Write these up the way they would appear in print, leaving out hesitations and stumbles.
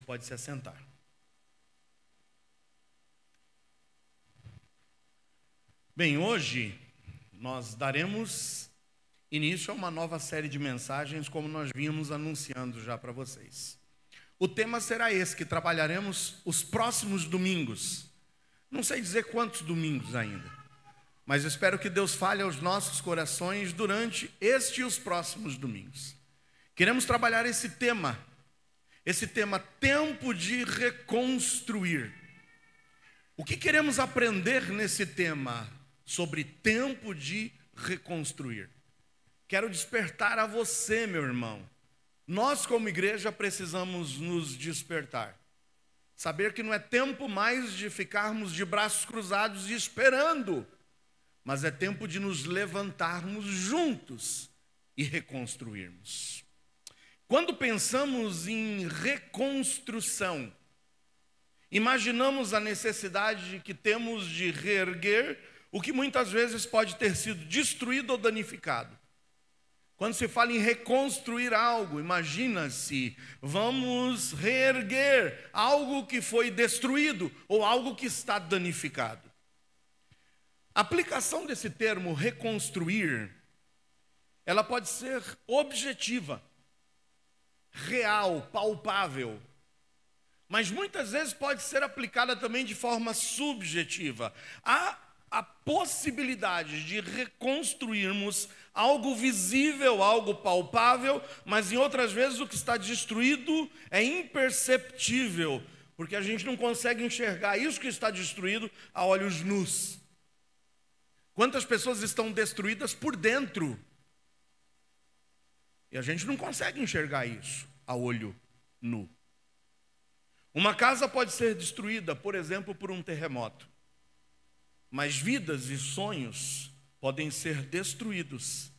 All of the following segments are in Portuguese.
pode se assentar. Bem, hoje nós daremos início a uma nova série de mensagens, como nós vínhamos anunciando já para vocês. O tema será esse, que trabalharemos os próximos domingos. Não sei dizer quantos domingos ainda, mas espero que Deus fale aos nossos corações durante este e os próximos domingos. Queremos trabalhar esse tema, tempo de reconstruir. O que queremos aprender nesse tema sobre tempo de reconstruir? Quero despertar a você, meu irmão. Nós, como igreja, precisamos nos despertar. Saber que não é tempo mais de ficarmos de braços cruzados e esperando, mas é tempo de nos levantarmos juntos e reconstruirmos. Quando pensamos em reconstrução, imaginamos a necessidade que temos de reerguer o que muitas vezes pode ter sido destruído ou danificado. Quando se fala em reconstruir algo, imagina-se, vamos reerguer algo que foi destruído ou algo que está danificado. A aplicação desse termo reconstruir, ela pode ser objetiva, real, palpável, mas muitas vezes pode ser aplicada também de forma subjetiva. Há a possibilidade de reconstruirmos algo visível, algo palpável, mas em outras vezes o que está destruído é imperceptível, porque a gente não consegue enxergar isso que está destruído a olhos nus. Quantas pessoas estão destruídas por dentro? E a gente não consegue enxergar isso a olho nu. Uma casa pode ser destruída, por exemplo, por um terremoto. Mas vidas e sonhos podem ser destruídos,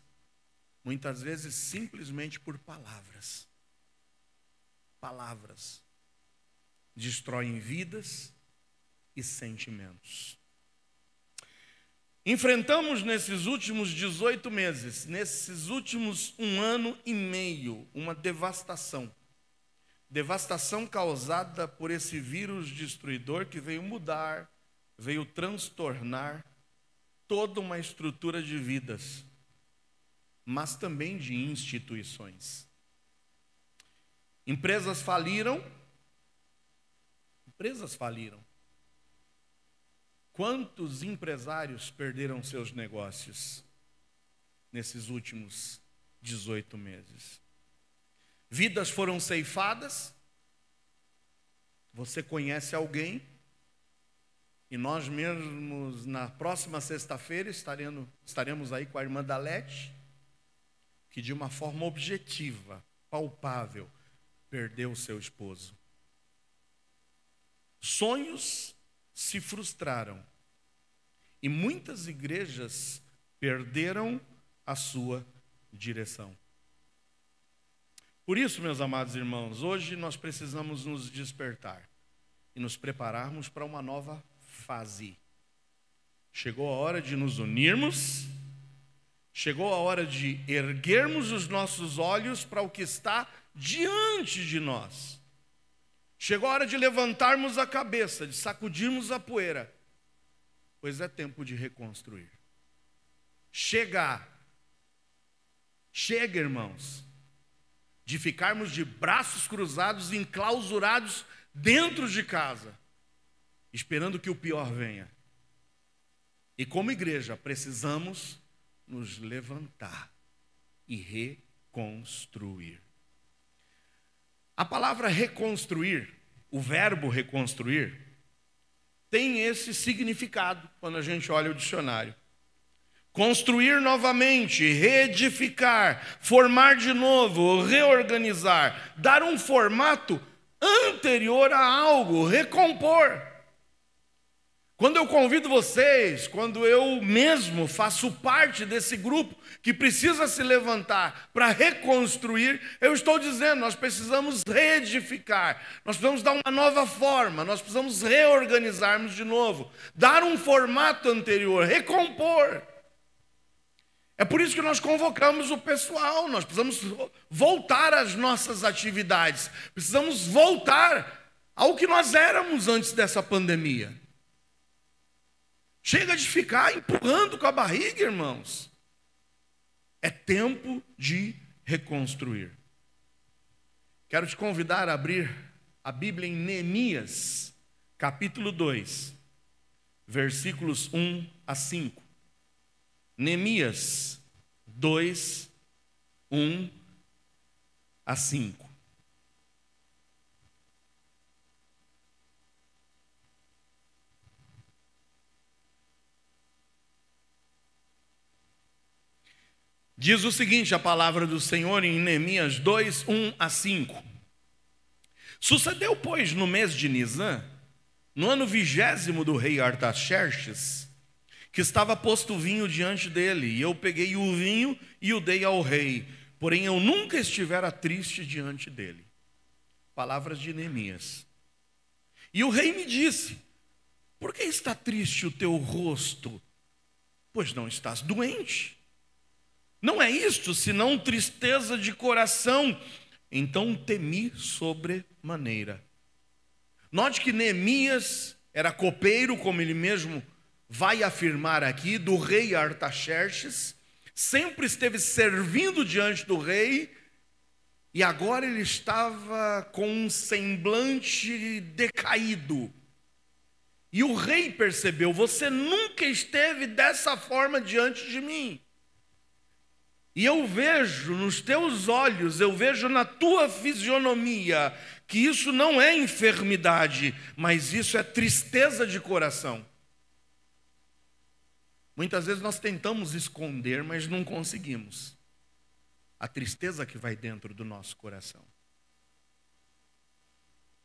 muitas vezes simplesmente por palavras. Palavras destroem vidas e sentimentos. Enfrentamos nesses últimos 18 meses, nesses últimos 1 ano e meio, uma devastação. Devastação causada por esse vírus destruidor que veio mudar, veio transtornar toda uma estrutura de vidas, mas também de instituições. Empresas faliram. Quantos empresários perderam seus negócios nesses últimos 18 meses? Vidas foram ceifadas. Você conhece alguém? E nós mesmos, na próxima sexta-feira, estaremos aí com a irmã Dalete, que de uma forma objetiva, palpável, perdeu seu esposo. Sonhos se frustraram. E muitas igrejas perderam a sua direção. Por isso, meus amados irmãos, hoje nós precisamos nos despertar e nos prepararmos para uma nova fase. Chegou a hora de nos unirmos, chegou a hora de erguermos os nossos olhos para o que está diante de nós. Chegou a hora de levantarmos a cabeça, de sacudirmos a poeira, pois é tempo de reconstruir. Chega, irmãos, de ficarmos de braços cruzados, enclausurados dentro de casa, esperando que o pior venha. E como igreja, precisamos nos levantar e reconstruir. A palavra reconstruir, o verbo reconstruir, tem esse significado quando a gente olha o dicionário. Construir novamente, reedificar, formar de novo, reorganizar, dar um formato anterior a algo, recompor. Quando eu convido vocês, quando eu mesmo faço parte desse grupo que precisa se levantar para reconstruir, eu estou dizendo, nós precisamos reedificar, nós precisamos dar uma nova forma, nós precisamos reorganizarmos de novo, dar um formato anterior, recompor. É por isso que nós convocamos o pessoal, nós precisamos voltar às nossas atividades, precisamos voltar ao que nós éramos antes dessa pandemia. Chega de ficar empurrando com a barriga, irmãos. É tempo de reconstruir. Quero te convidar a abrir a Bíblia em Neemias, capítulo 2, versículos 1 a 5. Neemias 2, 1 a 5. Diz o seguinte, a palavra do Senhor em Neemias 2, 1 a 5. Sucedeu, pois, no mês de Nisã, no ano 20º do rei Artaxerxes, que estava posto o vinho diante dele, e eu peguei o vinho e o dei ao rei, porém eu nunca estivera triste diante dele. Palavras de Neemias. E o rei me disse: por que está triste o teu rosto? Pois não estás doente. Não é isto, senão tristeza de coração. Então temi sobremaneira. Note que Neemias era copeiro, como ele mesmo vai afirmar aqui, do rei Artaxerxes. Sempre esteve servindo diante do rei. E agora ele estava com um semblante decaído. E o rei percebeu: você nunca esteve dessa forma diante de mim. E eu vejo nos teus olhos, eu vejo na tua fisionomia, que isso não é enfermidade, mas isso é tristeza de coração. Muitas vezes nós tentamos esconder, mas não conseguimos a tristeza que vai dentro do nosso coração.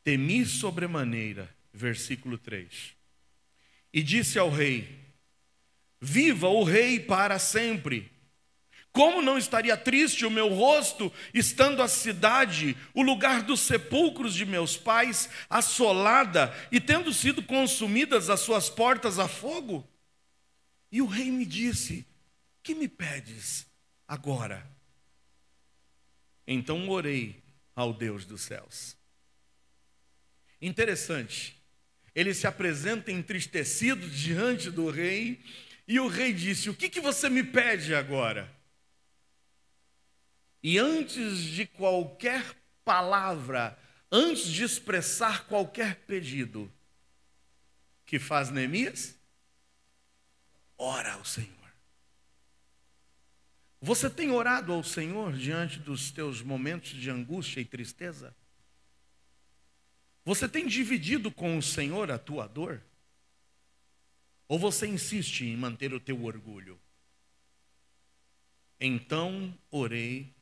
Temi sobremaneira, versículo 3. E disse ao rei: viva o rei para sempre. Como não estaria triste o meu rosto, estando a cidade, o lugar dos sepulcros de meus pais, assolada, e tendo sido consumidas as suas portas a fogo? E o rei me disse: que me pedes agora? Então orei ao Deus dos céus. Interessante, ele se apresenta entristecido diante do rei, e o rei disse: o que você me pede agora? E antes de qualquer palavra, antes de expressar qualquer pedido, que faz Neemias? Ora ao Senhor. Você tem orado ao Senhor diante dos teus momentos de angústia e tristeza? Você tem dividido com o Senhor a tua dor? Ou você insiste em manter o teu orgulho? Então orei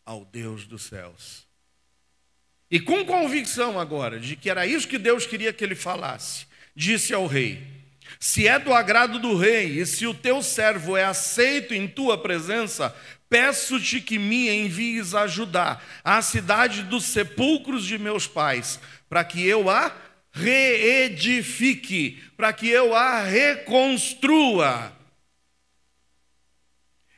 ao Deus dos céus. E com convicção agora de que era isso que Deus queria que ele falasse, disse ao rei: se é do agrado do rei, e se o teu servo é aceito em tua presença, peço-te que me envies a Judá, a cidade dos sepulcros de meus pais, para que eu a reedifique, para que eu a reconstrua.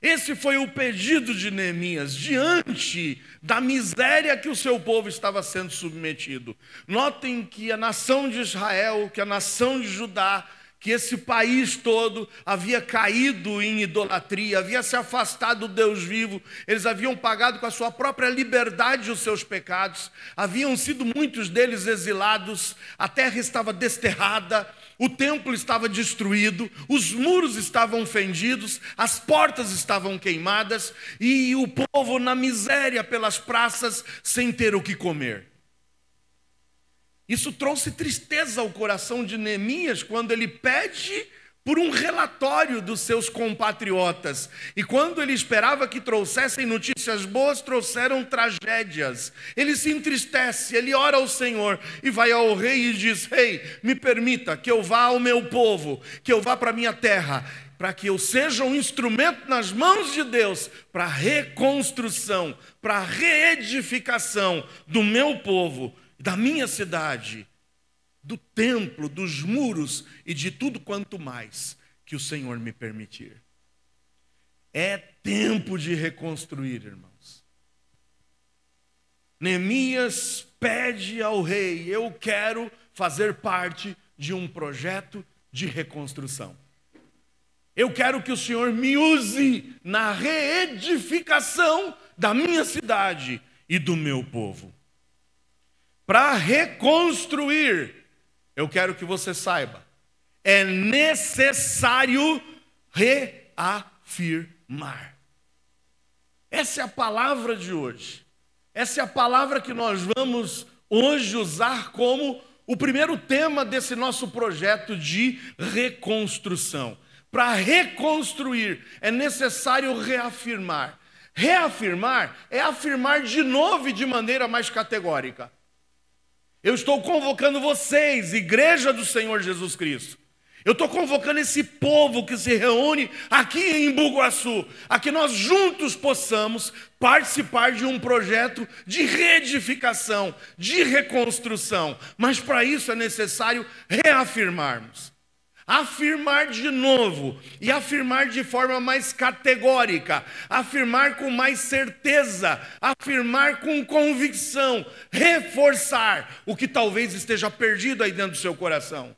Esse foi o pedido de Neemias, diante da miséria que o seu povo estava sendo submetido. Notem que a nação de Israel, que a nação de Judá, que esse país todo havia caído em idolatria, havia se afastado do Deus vivo, eles haviam pagado com a sua própria liberdade os seus pecados, haviam sido muitos deles exilados, a terra estava desterrada, o templo estava destruído, os muros estavam fendidos, as portas estavam queimadas, e o povo na miséria pelas praças, sem ter o que comer. Isso trouxe tristeza ao coração de Neemias quando ele pede por um relatório dos seus compatriotas. E quando ele esperava que trouxessem notícias boas, trouxeram tragédias. Ele se entristece, ele ora ao Senhor e vai ao rei e diz: rei, me permita que eu vá ao meu povo, que eu vá para a minha terra, para que eu seja um instrumento nas mãos de Deus para a reconstrução, para a reedificação do meu povo, da minha cidade, do templo, dos muros e de tudo quanto mais que o Senhor me permitir. É tempo de reconstruir, irmãos. Neemias pede ao rei: eu quero fazer parte de um projeto de reconstrução. Eu quero que o Senhor me use na reedificação da minha cidade e do meu povo. Para reconstruir, eu quero que você saiba, é necessário reafirmar. Essa é a palavra de hoje. Essa é a palavra que nós vamos hoje usar como o primeiro tema desse nosso projeto de reconstrução. Para reconstruir, é necessário reafirmar. Reafirmar é afirmar de novo e de maneira mais categórica. Eu estou convocando vocês, Igreja do Senhor Jesus Cristo. Eu estou convocando esse povo que se reúne aqui em Embu-Guaçu, a que nós juntos possamos participar de um projeto de reedificação, de reconstrução. Mas para isso é necessário reafirmarmos. Afirmar de novo e afirmar de forma mais categórica, afirmar com mais certeza, afirmar com convicção, reforçar o que talvez esteja perdido aí dentro do seu coração.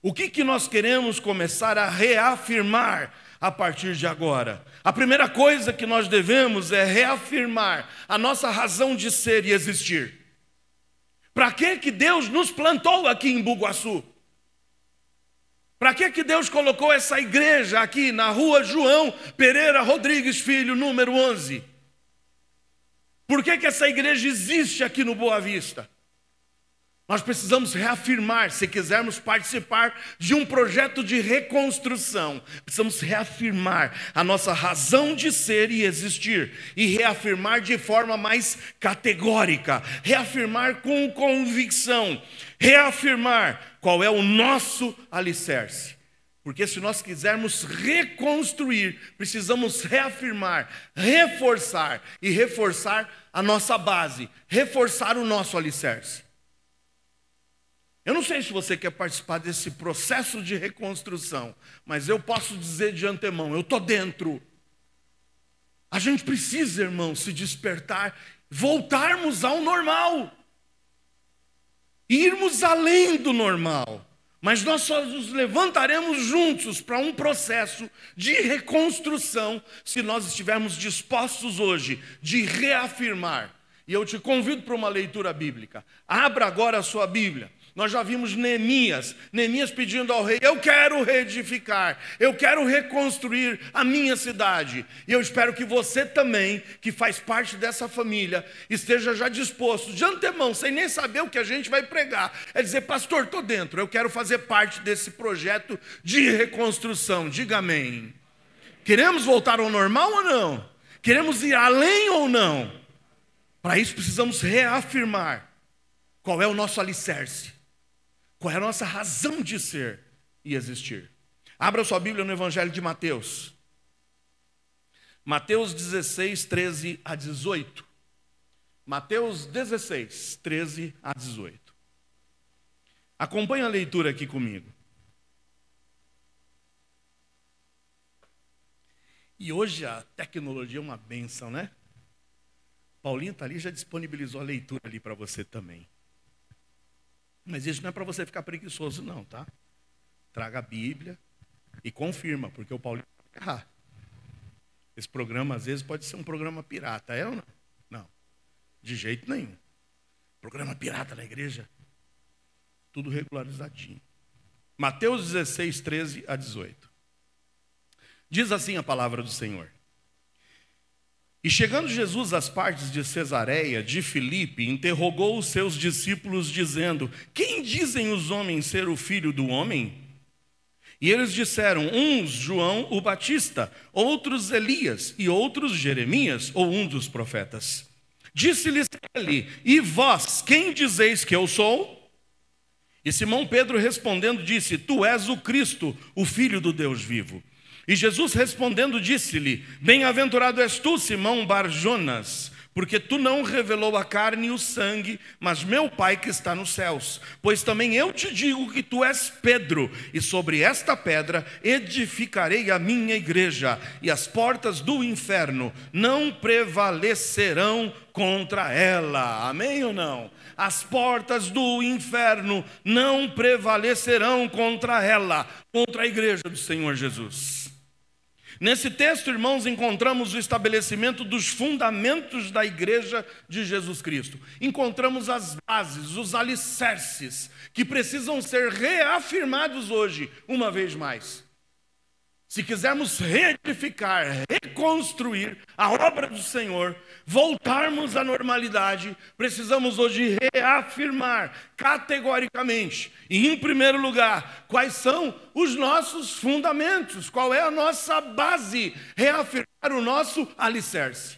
O que nós queremos começar a reafirmar a partir de agora? A primeira coisa que nós devemos é reafirmar a nossa razão de ser e existir. Para que Deus nos plantou aqui em Embu-Guaçu? Para que Deus colocou essa igreja aqui na rua João Pereira Rodrigues Filho, número 11? Por que essa igreja existe aqui no Boa Vista? Nós precisamos reafirmar, se quisermos participar de um projeto de reconstrução, precisamos reafirmar a nossa razão de ser e existir, e reafirmar de forma mais categórica, reafirmar com convicção, reafirmar qual é o nosso alicerce. Porque se nós quisermos reconstruir, precisamos reafirmar, reforçar e reforçar a nossa base, reforçar o nosso alicerce. Eu não sei se você quer participar desse processo de reconstrução, mas eu posso dizer de antemão, eu estou dentro. A gente precisa, irmão, se despertar, voltarmos ao normal, irmos além do normal. Mas nós só nos levantaremos juntos para um processo de reconstrução se nós estivermos dispostos hoje de reafirmar. E eu te convido para uma leitura bíblica. Abra agora a sua Bíblia. Nós já vimos Neemias pedindo ao rei: eu quero reedificar, eu quero reconstruir a minha cidade. E eu espero que você também, que faz parte dessa família, esteja já disposto, de antemão, sem nem saber o que a gente vai pregar, é dizer: pastor, estou dentro, eu quero fazer parte desse projeto de reconstrução. Diga amém. Queremos voltar ao normal ou não? Queremos ir além ou não? Para isso precisamos reafirmar qual é o nosso alicerce, qual é a nossa razão de ser e existir. Abra sua Bíblia no Evangelho de Mateus. Mateus 16, 13 a 18. Mateus 16, 13 a 18. Acompanhe a leitura aqui comigo. E hoje a tecnologia é uma bênção, né? Paulinho está ali, já disponibilizou a leitura ali para você também. Mas isso não é para você ficar preguiçoso não, tá? Traga a Bíblia e confirma, porque o Paulinho vai errar. Esse programa às vezes pode ser um programa pirata, é ou não? Não, de jeito nenhum. Programa pirata na igreja, tudo regularizadinho. Mateus 16, 13 a 18. Diz assim a palavra do Senhor: e chegando Jesus às partes de Cesareia de Filipe, interrogou os seus discípulos, dizendo: quem dizem os homens ser o filho do homem? E eles disseram: uns João o Batista, outros Elias, e outros Jeremias, ou um dos profetas. Disse-lhes ele: e vós, quem dizeis que eu sou? E Simão Pedro respondendo disse: tu és o Cristo, o Filho do Deus vivo. E Jesus respondendo disse-lhe: bem-aventurado és tu, Simão Bar-Jonas, porque tu não revelou a carne e o sangue, mas meu Pai que está nos céus. Pois também eu te digo que tu és Pedro, e sobre esta pedra edificarei a minha igreja, e as portas do inferno não prevalecerão contra ela. Amém ou não? As portas do inferno não prevalecerão contra ela, contra a igreja do Senhor Jesus. Nesse texto, irmãos, encontramos o estabelecimento dos fundamentos da igreja de Jesus Cristo. Encontramos as bases, os alicerces, que precisam ser reafirmados hoje, uma vez mais. Se quisermos reedificar, reconstruir a obra do Senhor, voltarmos à normalidade, precisamos hoje reafirmar categoricamente, e em primeiro lugar, quais são os nossos fundamentos, qual é a nossa base, reafirmar o nosso alicerce.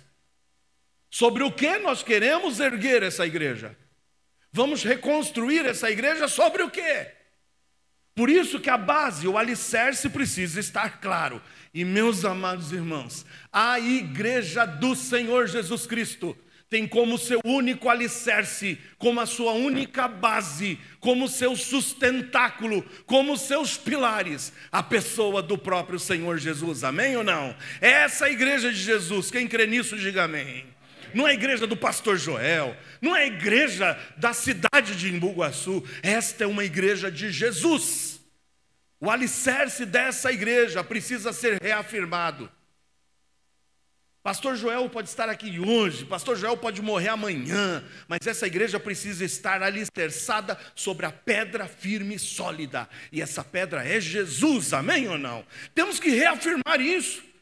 Sobre o que nós queremos erguer essa igreja? Vamos reconstruir essa igreja sobre o quê? Por isso que a base, o alicerce precisa estar claro. E meus amados irmãos, a igreja do Senhor Jesus Cristo tem como seu único alicerce, como a sua única base, como seu sustentáculo, como seus pilares, a pessoa do próprio Senhor Jesus. Amém ou não? Essa é a igreja de Jesus. Quem crê nisso, diga amém. Não é a igreja do pastor Joel, não é a igreja da cidade de Embu-Guaçu, esta é uma igreja de Jesus. O alicerce dessa igreja precisa ser reafirmado. Pastor Joel pode estar aqui hoje, pastor Joel pode morrer amanhã, mas essa igreja precisa estar alicerçada sobre a pedra firme e sólida, e essa pedra é Jesus, amém ou não? Temos que reafirmar isso.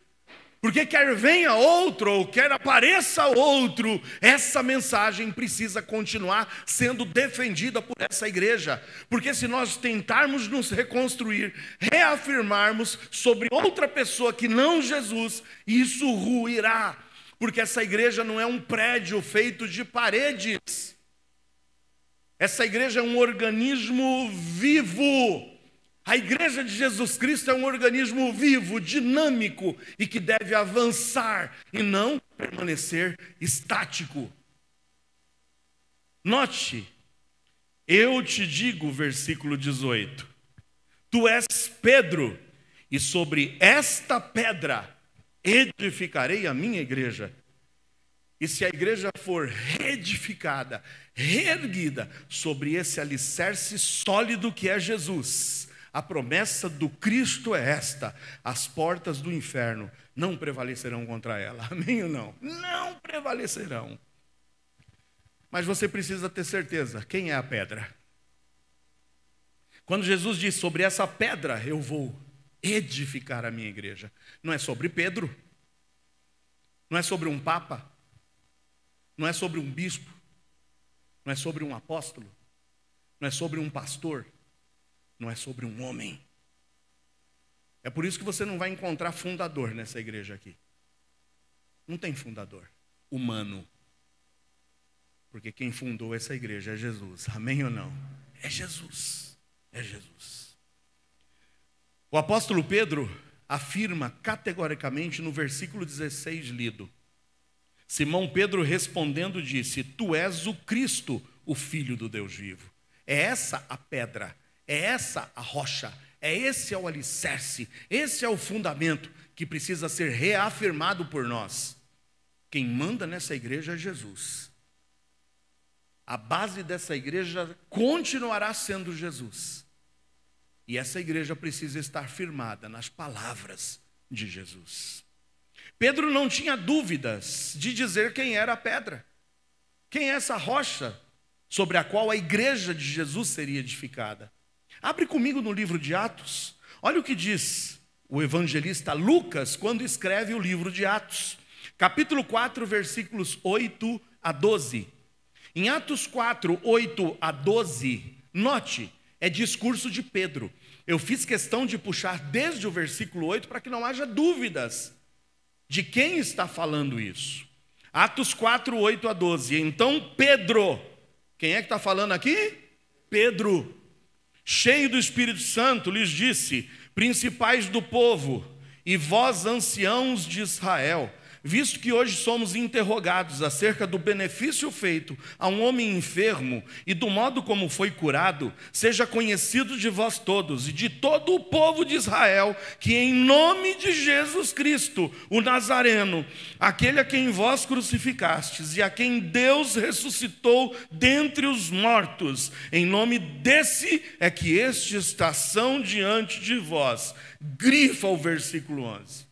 Porque quer venha outro, ou quer apareça outro, essa mensagem precisa continuar sendo defendida por essa igreja. Porque se nós tentarmos nos reconstruir, reafirmarmos sobre outra pessoa que não Jesus, isso ruirá. Porque essa igreja não é um prédio feito de paredes. Essa igreja é um organismo vivo. A igreja de Jesus Cristo é um organismo vivo, dinâmico e que deve avançar e não permanecer estático. Note, eu te digo, versículo 18, tu és Pedro, e sobre esta pedra edificarei a minha igreja. E se a igreja for reedificada, reerguida sobre esse alicerce sólido que é Jesus, a promessa do Cristo é esta: as portas do inferno não prevalecerão contra ela. Amém ou não? Não prevalecerão. Mas você precisa ter certeza, quem é a pedra? Quando Jesus diz, sobre essa pedra eu vou edificar a minha igreja, não é sobre Pedro, não é sobre um papa, não é sobre um bispo, não é sobre um apóstolo, não é sobre um pastor, não é sobre um homem. É por isso que você não vai encontrar fundador nessa igreja aqui. Não tem fundador humano. Porque quem fundou essa igreja é Jesus. Amém ou não? É Jesus. É Jesus. O apóstolo Pedro afirma categoricamente no versículo 16 lido. Simão Pedro respondendo disse, tu és o Cristo, o Filho do Deus vivo. É essa a pedra. É essa a rocha, esse é o alicerce, esse é o fundamento que precisa ser reafirmado por nós. Quem manda nessa igreja é Jesus. A base dessa igreja continuará sendo Jesus. E essa igreja precisa estar firmada nas palavras de Jesus. Pedro não tinha dúvidas de dizer quem era a pedra. Quem é essa rocha sobre a qual a igreja de Jesus seria edificada? Abre comigo no livro de Atos. Olha o que diz o evangelista Lucas quando escreve o livro de Atos. Capítulo 4, versículos 8 a 12. Em Atos 4, 8 a 12, note, é discurso de Pedro. Eu fiz questão de puxar desde o versículo 8 para que não haja dúvidas de quem está falando isso. Atos 4, 8 a 12. Então Pedro, quem é que está falando aqui? Pedro, cheio do Espírito Santo, lhes disse, principais do povo, e vós anciãos de Israel, visto que hoje somos interrogados acerca do benefício feito a um homem enfermo e do modo como foi curado, seja conhecido de vós todos e de todo o povo de Israel, que em nome de Jesus Cristo, o Nazareno, aquele a quem vós crucificastes e a quem Deus ressuscitou dentre os mortos, em nome desse é que estes estão diante de vós. Grifa o versículo 11.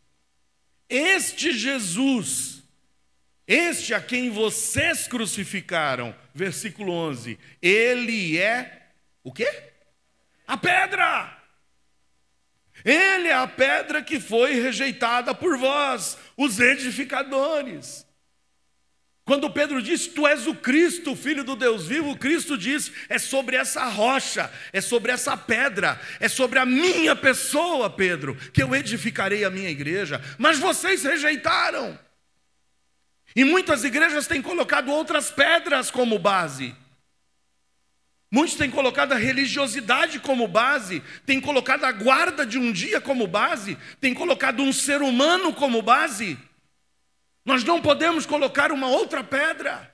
Este Jesus, este a quem vocês crucificaram, versículo 11, ele é o quê? A pedra. Ele é a pedra que foi rejeitada por vós, os edificadores. Quando Pedro diz, tu és o Cristo, o Filho do Deus vivo, Cristo diz, é sobre essa rocha, é sobre essa pedra, é sobre a minha pessoa, Pedro, que eu edificarei a minha igreja. Mas vocês rejeitaram. E muitas igrejas têm colocado outras pedras como base. Muitos têm colocado a religiosidade como base, têm colocado a guarda de um dia como base, têm colocado um ser humano como base. Nós não podemos colocar uma outra pedra.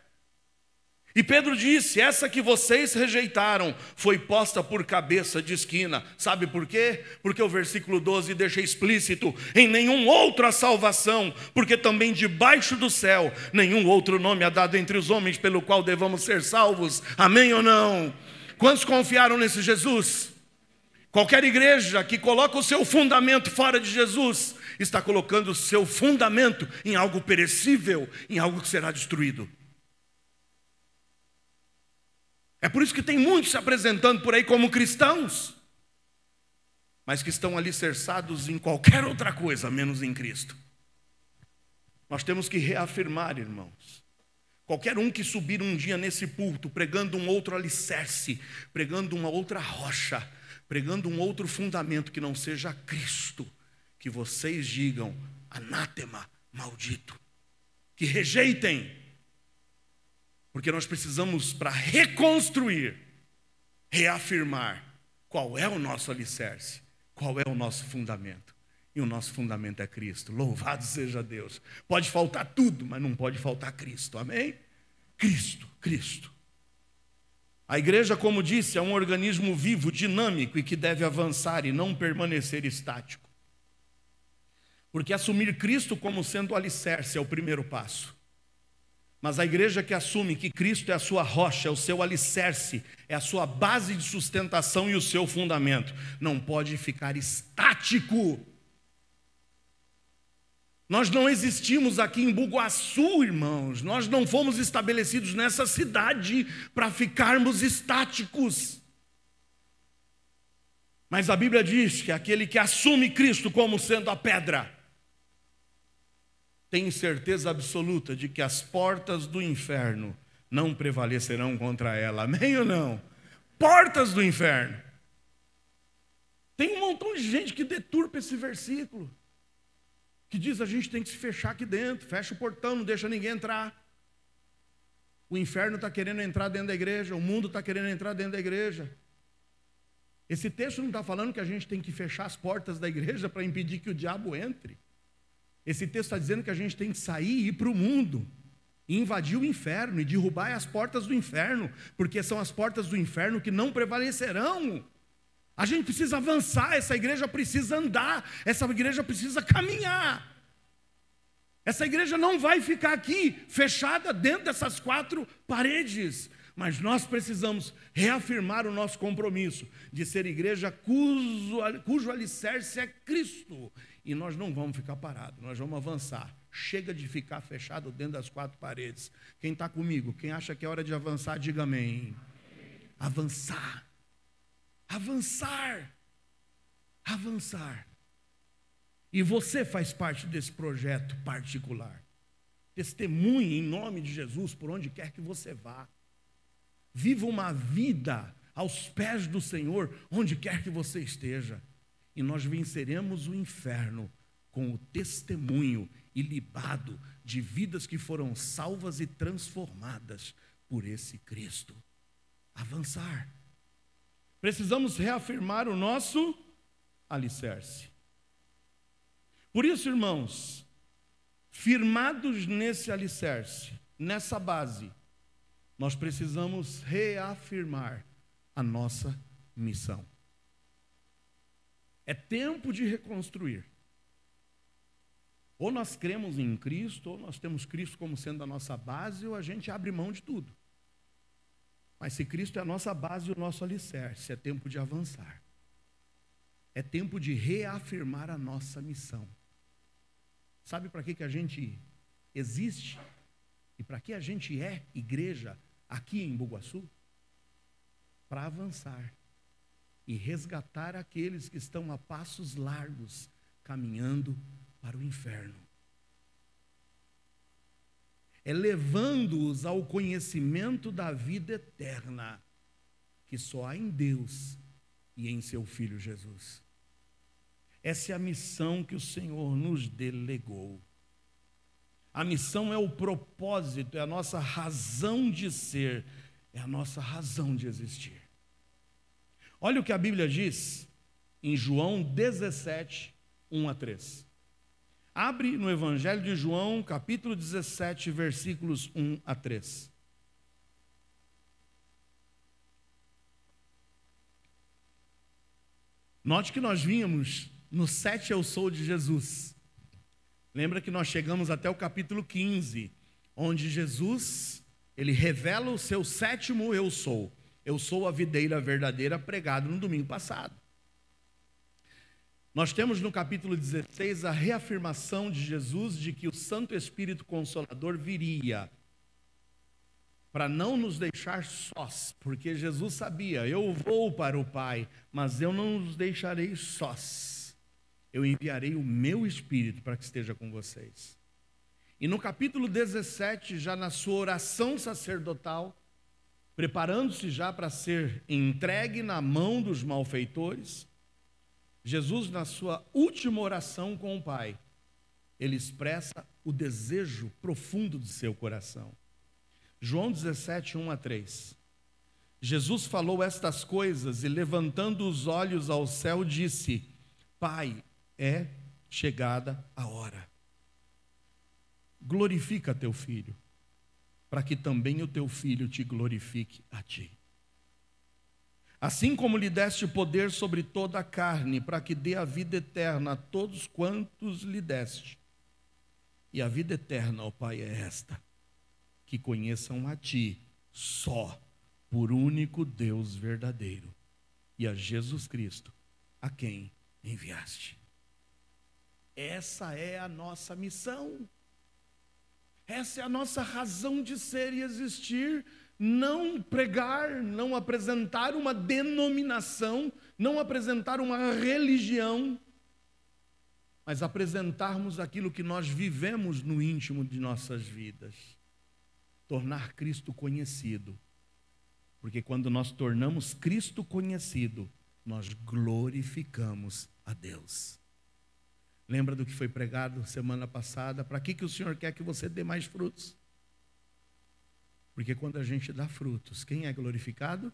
E Pedro disse, essa que vocês rejeitaram foi posta por cabeça de esquina. Sabe por quê? Porque o versículo 12 deixa explícito, em nenhum outro há salvação, porque também debaixo do céu, nenhum outro nome há dado entre os homens pelo qual devamos ser salvos. Amém ou não? Quantos confiaram nesse Jesus? Qualquer igreja que coloca o seu fundamento fora de Jesus, está colocando o seu fundamento em algo perecível, em algo que será destruído. É por isso que tem muitos se apresentando por aí como cristãos, mas que estão alicerçados em qualquer outra coisa, menos em Cristo. Nós temos que reafirmar, irmãos. Qualquer um que subir um dia nesse púlpito, pregando um outro alicerce, pregando uma outra rocha, pregando um outro fundamento que não seja Cristo, que vocês digam, anátema, maldito, que rejeitem, porque nós precisamos, para reconstruir, reafirmar qual é o nosso alicerce, qual é o nosso fundamento, e o nosso fundamento é Cristo. Louvado seja Deus. Pode faltar tudo, mas não pode faltar Cristo, amém? Cristo, Cristo. A igreja, como disse, é um organismo vivo, dinâmico e que deve avançar e não permanecer estático. Porque assumir Cristo como sendo o alicerce é o primeiro passo. Mas a igreja que assume que Cristo é a sua rocha, é o seu alicerce, é a sua base de sustentação e o seu fundamento, não pode ficar estático. Nós não existimos aqui em Bugaçu, irmãos. Nós não fomos estabelecidos nessa cidade para ficarmos estáticos. Mas a Bíblia diz que aquele que assume Cristo como sendo a pedra, tem certeza absoluta de que as portas do inferno não prevalecerão contra ela. Amém ou não? Portas do inferno. Tem um montão de gente que deturpa esse versículo, que diz a gente tem que se fechar aqui dentro, fecha o portão, não deixa ninguém entrar. O inferno está querendo entrar dentro da igreja, o mundo está querendo entrar dentro da igreja. Esse texto não está falando que a gente tem que fechar as portas da igreja para impedir que o diabo entre. Esse texto está dizendo que a gente tem que sair e ir para o mundo, e invadir o inferno, e derrubar as portas do inferno, porque são as portas do inferno que não prevalecerão. A gente precisa avançar, essa igreja precisa andar, essa igreja precisa caminhar. Essa igreja não vai ficar aqui, fechada dentro dessas quatro paredes, mas nós precisamos reafirmar o nosso compromisso de ser igreja cujo alicerce é Cristo. E nós não vamos ficar parados, nós vamos avançar. Chega de ficar fechado dentro das quatro paredes. Quem está comigo, quem acha que é hora de avançar, diga amém. Avançar. Avançar. Avançar. E você faz parte desse projeto particular. Testemunhe em nome de Jesus por onde quer que você vá. Viva uma vida aos pés do Senhor, onde quer que você esteja. E nós venceremos o inferno com o testemunho ilibado de vidas que foram salvas e transformadas por esse Cristo. Avançar. Precisamos reafirmar o nosso alicerce. Por isso, irmãos, Firmados nesse alicerce, nessa base, nós precisamos reafirmar a nossa missão. É tempo de reconstruir. Ou nós cremos em Cristo, ou nós temos Cristo como sendo a nossa base, ou a gente abre mão de tudo. Mas se Cristo é a nossa base e o nosso alicerce, é tempo de avançar. É tempo de reafirmar a nossa missão. Sabe para que a gente existe? E para que a gente é igreja aqui em Bugaçu? Para avançar e resgatar aqueles que estão a passos largos, caminhando para o inferno. É levando-os ao conhecimento da vida eterna, que só há em Deus e em seu Filho Jesus. Essa é a missão que o Senhor nos delegou. A missão é o propósito, é a nossa razão de ser, é a nossa razão de existir. Olha o que a Bíblia diz em João 17, 1 a 3. Abre no Evangelho de João, capítulo 17, versículos 1 a 3. Note que nós vínhamos no 7 eu sou de Jesus. Lembra que nós chegamos até o capítulo 15, onde Jesus, ele revela o seu 7º eu sou. Eu sou a videira verdadeira, pregado no domingo passado. Nós temos no capítulo 16 a reafirmação de Jesus de que o Santo Espírito Consolador viria para não nos deixar sós, porque Jesus sabia, eu vou para o Pai, mas eu não os deixarei sós. Eu enviarei o meu Espírito para que esteja com vocês. E no capítulo 17, já na sua oração sacerdotal, preparando-se já para ser entregue na mão dos malfeitores, Jesus, na sua última oração com o Pai, ele expressa o desejo profundo de seu coração. João 17, 1 a 3. Jesus falou estas coisas e, levantando os olhos ao céu, disse: Pai, é chegada a hora. Glorifica teu filho, para que também o teu filho te glorifique a ti. Assim como lhe deste poder sobre toda a carne, para que dê a vida eterna a todos quantos lhe deste. E a vida eterna, ó Pai, é esta: que conheçam a ti só, por único Deus verdadeiro, e a Jesus Cristo, a quem enviaste. Essa é a nossa missão. Essa é a nossa razão de ser e existir. Não pregar, não apresentar uma denominação, não apresentar uma religião, mas apresentarmos aquilo que nós vivemos no íntimo de nossas vidas. Tornar Cristo conhecido. Porque quando nós tornamos Cristo conhecido, nós glorificamos a Deus. Lembra do que foi pregado semana passada? Para que o Senhor quer que você dê mais frutos? Porque quando a gente dá frutos, quem é glorificado?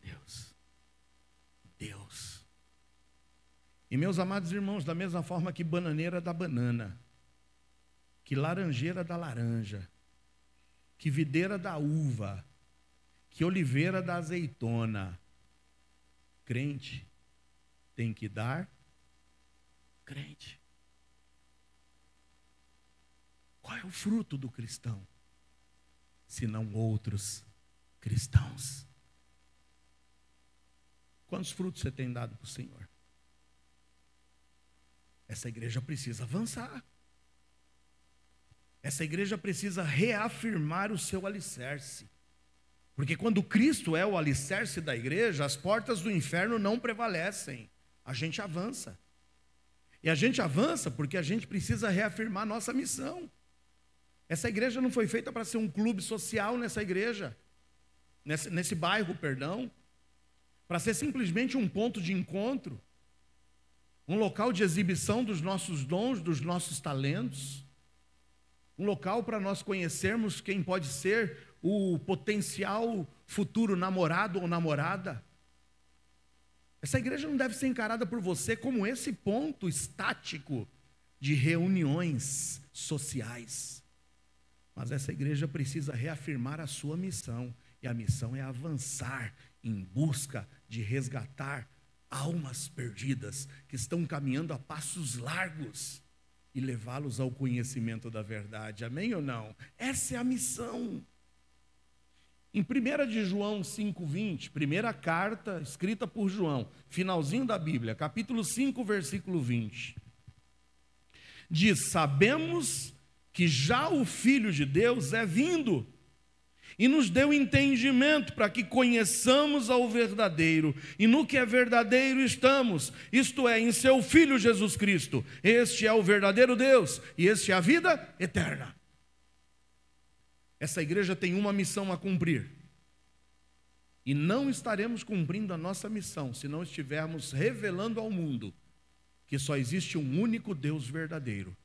Deus. Deus. E meus amados irmãos, da mesma forma que bananeira dá banana, que laranjeira dá laranja, que videira dá uva, que oliveira dá azeitona, crente tem que dar crente. Qual é o fruto do cristão? Senão outros cristãos. Quantos frutos você tem dado para o Senhor? Essa igreja precisa avançar. Essa igreja precisa reafirmar o seu alicerce. Porque quando Cristo é o alicerce da igreja, as portas do inferno não prevalecem. A gente avança. E a gente avança porque a gente precisa reafirmar nossa missão. Essa igreja não foi feita para ser um clube social nessa igreja, nesse bairro, perdão, para ser simplesmente um ponto de encontro, um local de exibição dos nossos dons, dos nossos talentos, um local para nós conhecermos quem pode ser o potencial futuro namorado ou namorada. Essa igreja não deve ser encarada por você como esse ponto estático de reuniões sociais. Mas essa igreja precisa reafirmar a sua missão, e a missão é avançar em busca de resgatar almas perdidas que estão caminhando a passos largos e levá-los ao conhecimento da verdade. Amém ou não? Essa é a missão. Em 1 de João 5,20, primeira carta escrita por João, finalzinho da Bíblia, capítulo 5, versículo 20, diz: sabemos que já o Filho de Deus é vindo e nos deu entendimento para que conheçamos ao verdadeiro, e no que é verdadeiro estamos, isto é, em seu Filho Jesus Cristo. Este é o verdadeiro Deus e este é a vida eterna. Essa igreja tem uma missão a cumprir, e não estaremos cumprindo a nossa missão se não estivermos revelando ao mundo que só existe um único Deus verdadeiro,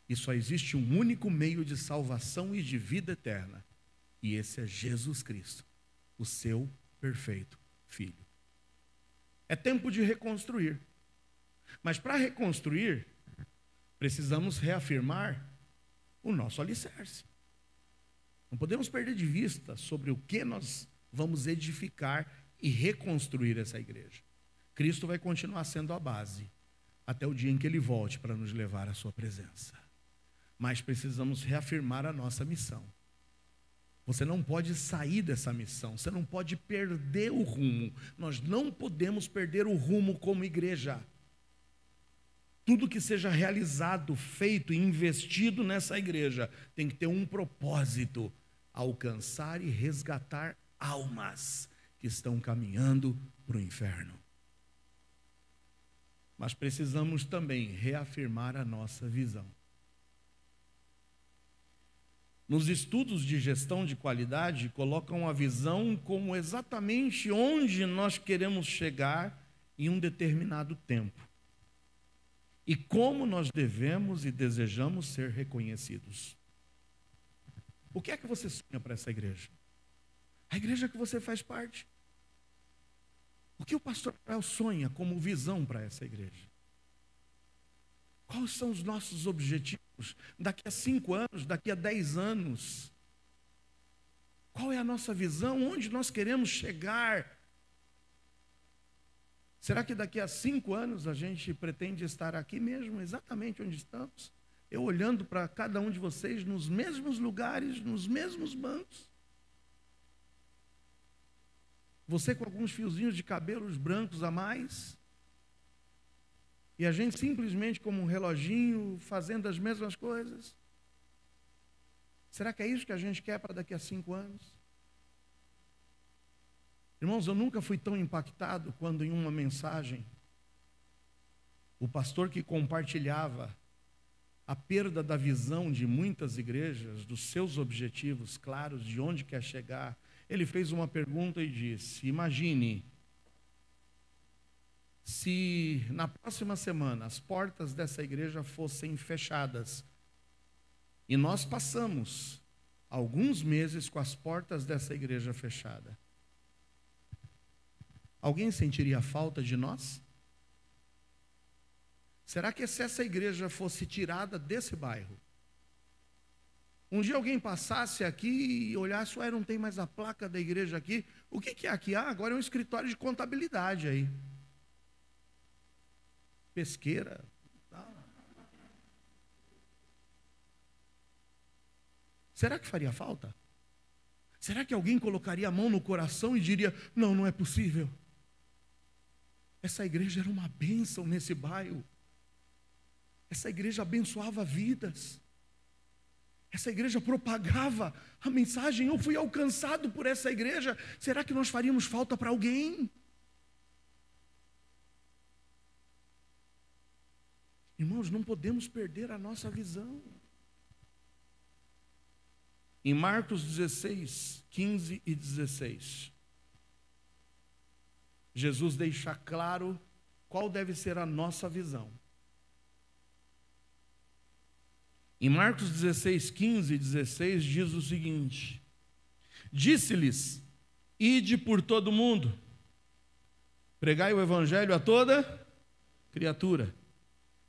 e só existe um único meio de salvação e de vida eterna, e esse é Jesus Cristo, o seu perfeito Filho. É tempo de reconstruir, mas para reconstruir, precisamos reafirmar o nosso alicerce. Não podemos perder de vista sobre o que nós vamos edificar e reconstruir essa igreja. Cristo vai continuar sendo a base, até o dia em que Ele volte para nos levar à sua presença. Mas precisamos reafirmar a nossa missão. Você não pode sair dessa missão, você não pode perder o rumo. Nós não podemos perder o rumo como igreja. Tudo que seja realizado, feito e investido nessa igreja tem que ter um propósito: alcançar e resgatar almas que estão caminhando para o inferno. Mas precisamos também reafirmar a nossa visão. Nos estudos de gestão de qualidade, colocam a visão como exatamente onde nós queremos chegar em um determinado tempo, e como nós devemos e desejamos ser reconhecidos. O que é que você sonha para essa igreja? A igreja que você faz parte. O que o pastor Rafael sonha como visão para essa igreja? Quais são os nossos objetivos daqui a 5 anos, daqui a 10 anos? Qual é a nossa visão? Onde nós queremos chegar? Será que daqui a 5 anos a gente pretende estar aqui mesmo, exatamente onde estamos? Eu olhando para cada um de vocês nos mesmos lugares, nos mesmos bancos. Você com alguns fiozinhos de cabelos brancos a mais. E a gente simplesmente como um reloginho, fazendo as mesmas coisas. Será que é isso que a gente quer para daqui a 5 anos? Irmãos, eu nunca fui tão impactado quando em uma mensagem, o pastor que compartilhava a perda da visão de muitas igrejas, dos seus objetivos claros, de onde quer chegar, ele fez uma pergunta e disse: imagine se na próxima semana as portas dessa igreja fossem fechadas, e nós passamos alguns meses com as portas dessa igreja fechadas. Alguém sentiria falta de nós? Será que se essa igreja fosse tirada desse bairro, um dia alguém passasse aqui e olhasse: ué, não tem mais a placa da igreja aqui, o que é aqui? Ah, agora é um escritório de contabilidade aí. Pesqueira. Será que faria falta? Será que alguém colocaria a mão no coração e diria: não, não é possível? Essa igreja era uma bênção nesse bairro. Essa igreja abençoava vidas. Essa igreja propagava a mensagem. Eu fui alcançado por essa igreja. Será que nós faríamos falta para alguém? Irmãos, não podemos perder a nossa visão. Em Marcos 16, 15 e 16, Jesus deixa claro qual deve ser a nossa visão. Em Marcos 16, 15 e 16 diz o seguinte: disse-lhes: ide por todo o mundo, pregai o evangelho a toda criatura.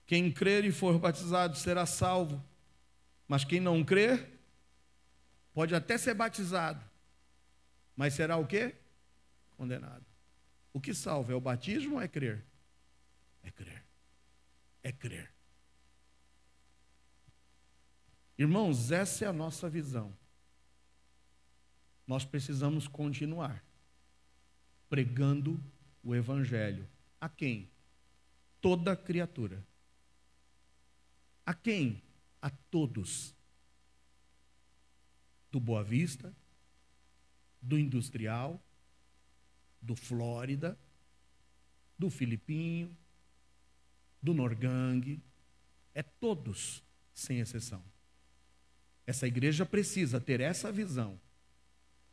Quem crer e for batizado será salvo, mas quem não crer pode até ser batizado, mas será o quê? Condenado. O que salva é o batismo ou é crer? É crer. É crer. Irmãos, essa é a nossa visão. Nós precisamos continuar pregando o evangelho. A quem? Toda criatura. A quem? A todos. Do Boa Vista, do Industrial, do Flórida, do Filipinho, do Norgangue. É todos, sem exceção. Essa igreja precisa ter essa visão.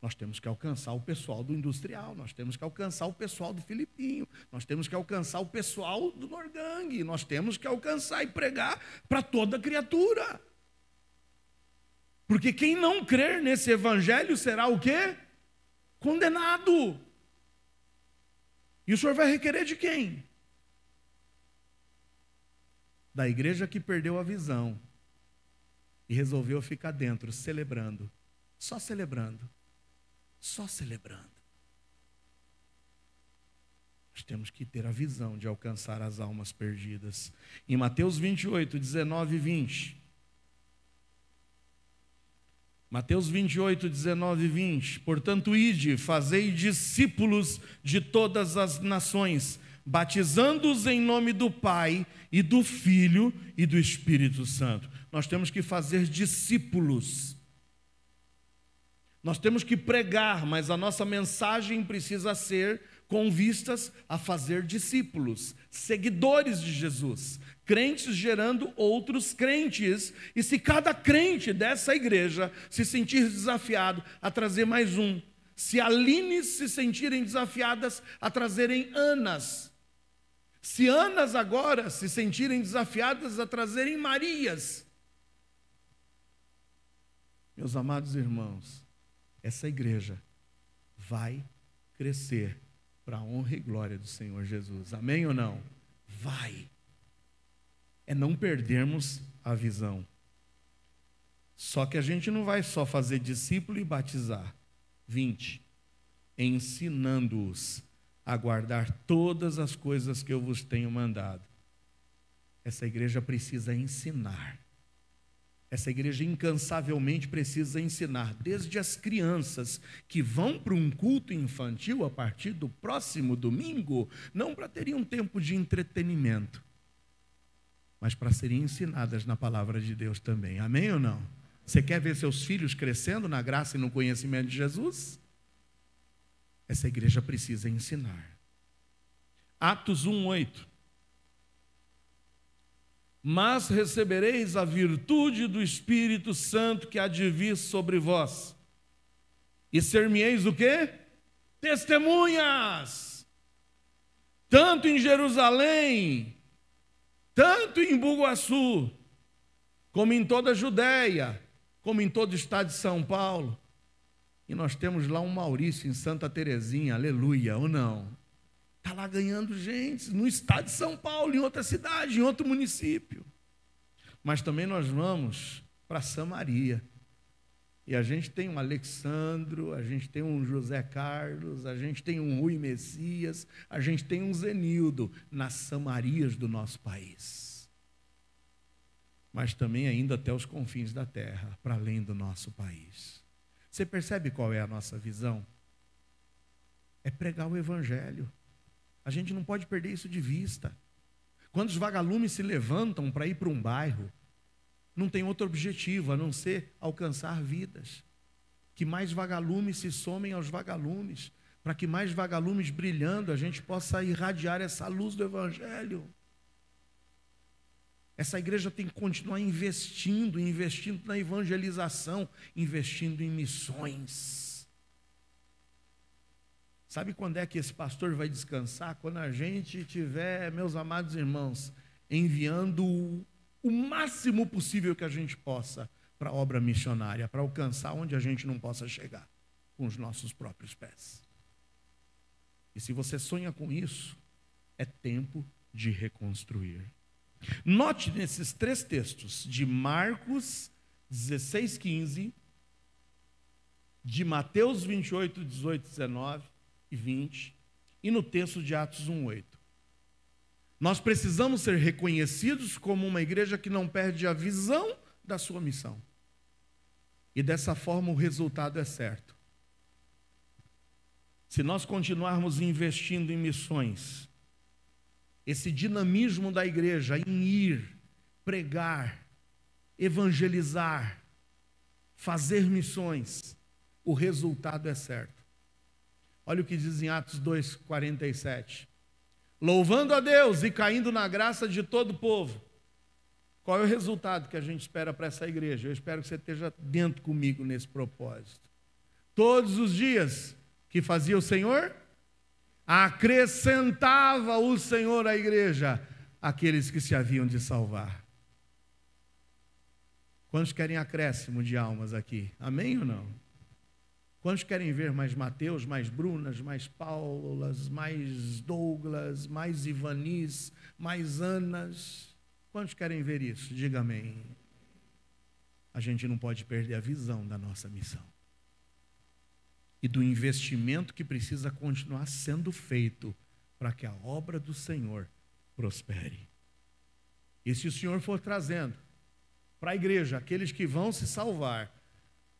Nós temos que alcançar o pessoal do Industrial, nós temos que alcançar o pessoal do Filipinho, nós temos que alcançar o pessoal do Norgangue, nós temos que alcançar e pregar para toda criatura. Porque quem não crer nesse evangelho será o quê? Condenado. E o Senhor vai requerer de quem? Da igreja que perdeu a visão e resolveu ficar dentro, celebrando, só celebrando. Só celebrando. Nós temos que ter a visão de alcançar as almas perdidas. Em Mateus 28, 19 e 20. Mateus 28, 19 e 20. Portanto, ide, fazei discípulos de todas as nações, batizando-os em nome do Pai e do Filho e do Espírito Santo. Nós temos que fazer discípulos. Nós temos que pregar, mas a nossa mensagem precisa ser com vistas a fazer discípulos, seguidores de Jesus, crentes gerando outros crentes. E se cada crente dessa igreja se sentir desafiado a trazer mais um, se Alines se sentirem desafiadas a trazerem Anas, se Anas agora se sentirem desafiadas a trazerem Marias, meus amados irmãos, essa igreja vai crescer para a honra e glória do Senhor Jesus. Amém ou não? Vai. É não perdermos a visão. Só que a gente não vai só fazer discípulo e batizar. 20. Ensinando-os a guardar todas as coisas que eu vos tenho mandado. Essa igreja precisa ensinar. Essa igreja incansavelmente precisa ensinar, desde as crianças que vão para um culto infantil a partir do próximo domingo, não para terem um tempo de entretenimento, mas para serem ensinadas na palavra de Deus também. Amém ou não? Você quer ver seus filhos crescendo na graça e no conhecimento de Jesus? Essa igreja precisa ensinar. Atos 1:8. Mas recebereis a virtude do Espírito Santo que há de vir sobre vós. E ser-me-eis o quê? Testemunhas. Tanto em Jerusalém, tanto em Bugaçu, como em toda a Judéia, como em todo o estado de São Paulo. E nós temos lá um Maurício em Santa Terezinha, aleluia, ou não? Está lá ganhando gente, no estado de São Paulo, em outra cidade, em outro município. Mas também nós vamos para Samaria. E a gente tem um Alexandro, a gente tem um José Carlos, a gente tem um Rui Messias, a gente tem um Zenildo nas Samarias do nosso país. Mas também ainda até os confins da terra, para além do nosso país. Você percebe qual é a nossa visão? É pregar o evangelho. A gente não pode perder isso de vista. Quando os vagalumes se levantam para ir para um bairro, não tem outro objetivo a não ser alcançar vidas. Que mais vagalumes se somem aos vagalumes, para que mais vagalumes brilhando a gente possa irradiar essa luz do evangelho. Essa igreja tem que continuar investindo na evangelização, investindo em missões. Sabe quando é que esse pastor vai descansar? Quando a gente tiver, meus amados irmãos, enviando o máximo possível que a gente possa para a obra missionária, para alcançar onde a gente não possa chegar com os nossos próprios pés. E se você sonha com isso, é tempo de reconstruir. Note nesses 3 textos, de Marcos 16:15, de Mateus 28, 18, 19 e 20, e no texto de Atos 1:8. Nós precisamos ser reconhecidos como uma igreja que não perde a visão da sua missão. E dessa forma o resultado é certo. Se nós continuarmos investindo em missões, esse dinamismo da igreja em ir, pregar, evangelizar, fazer missões, o resultado é certo. Olha o que diz em Atos 2:47. Louvando a Deus e caindo na graça de todo o povo. Qual é o resultado que a gente espera para essa igreja? Eu espero que você esteja dentro comigo nesse propósito. Todos os dias que fazia o Senhor, acrescentava o Senhor à igreja aqueles que se haviam de salvar. Quantos querem acréscimo de almas aqui? Amém ou não? Quantos querem ver mais Mateus, mais Brunas, mais Paulas, mais Douglas, mais Ivanis, mais Anas? Quantos querem ver isso? Diga amém. A gente não pode perder a visão da nossa missão e do investimento que precisa continuar sendo feito para que a obra do Senhor prospere. E se o Senhor for trazendo para a igreja aqueles que vão se salvar,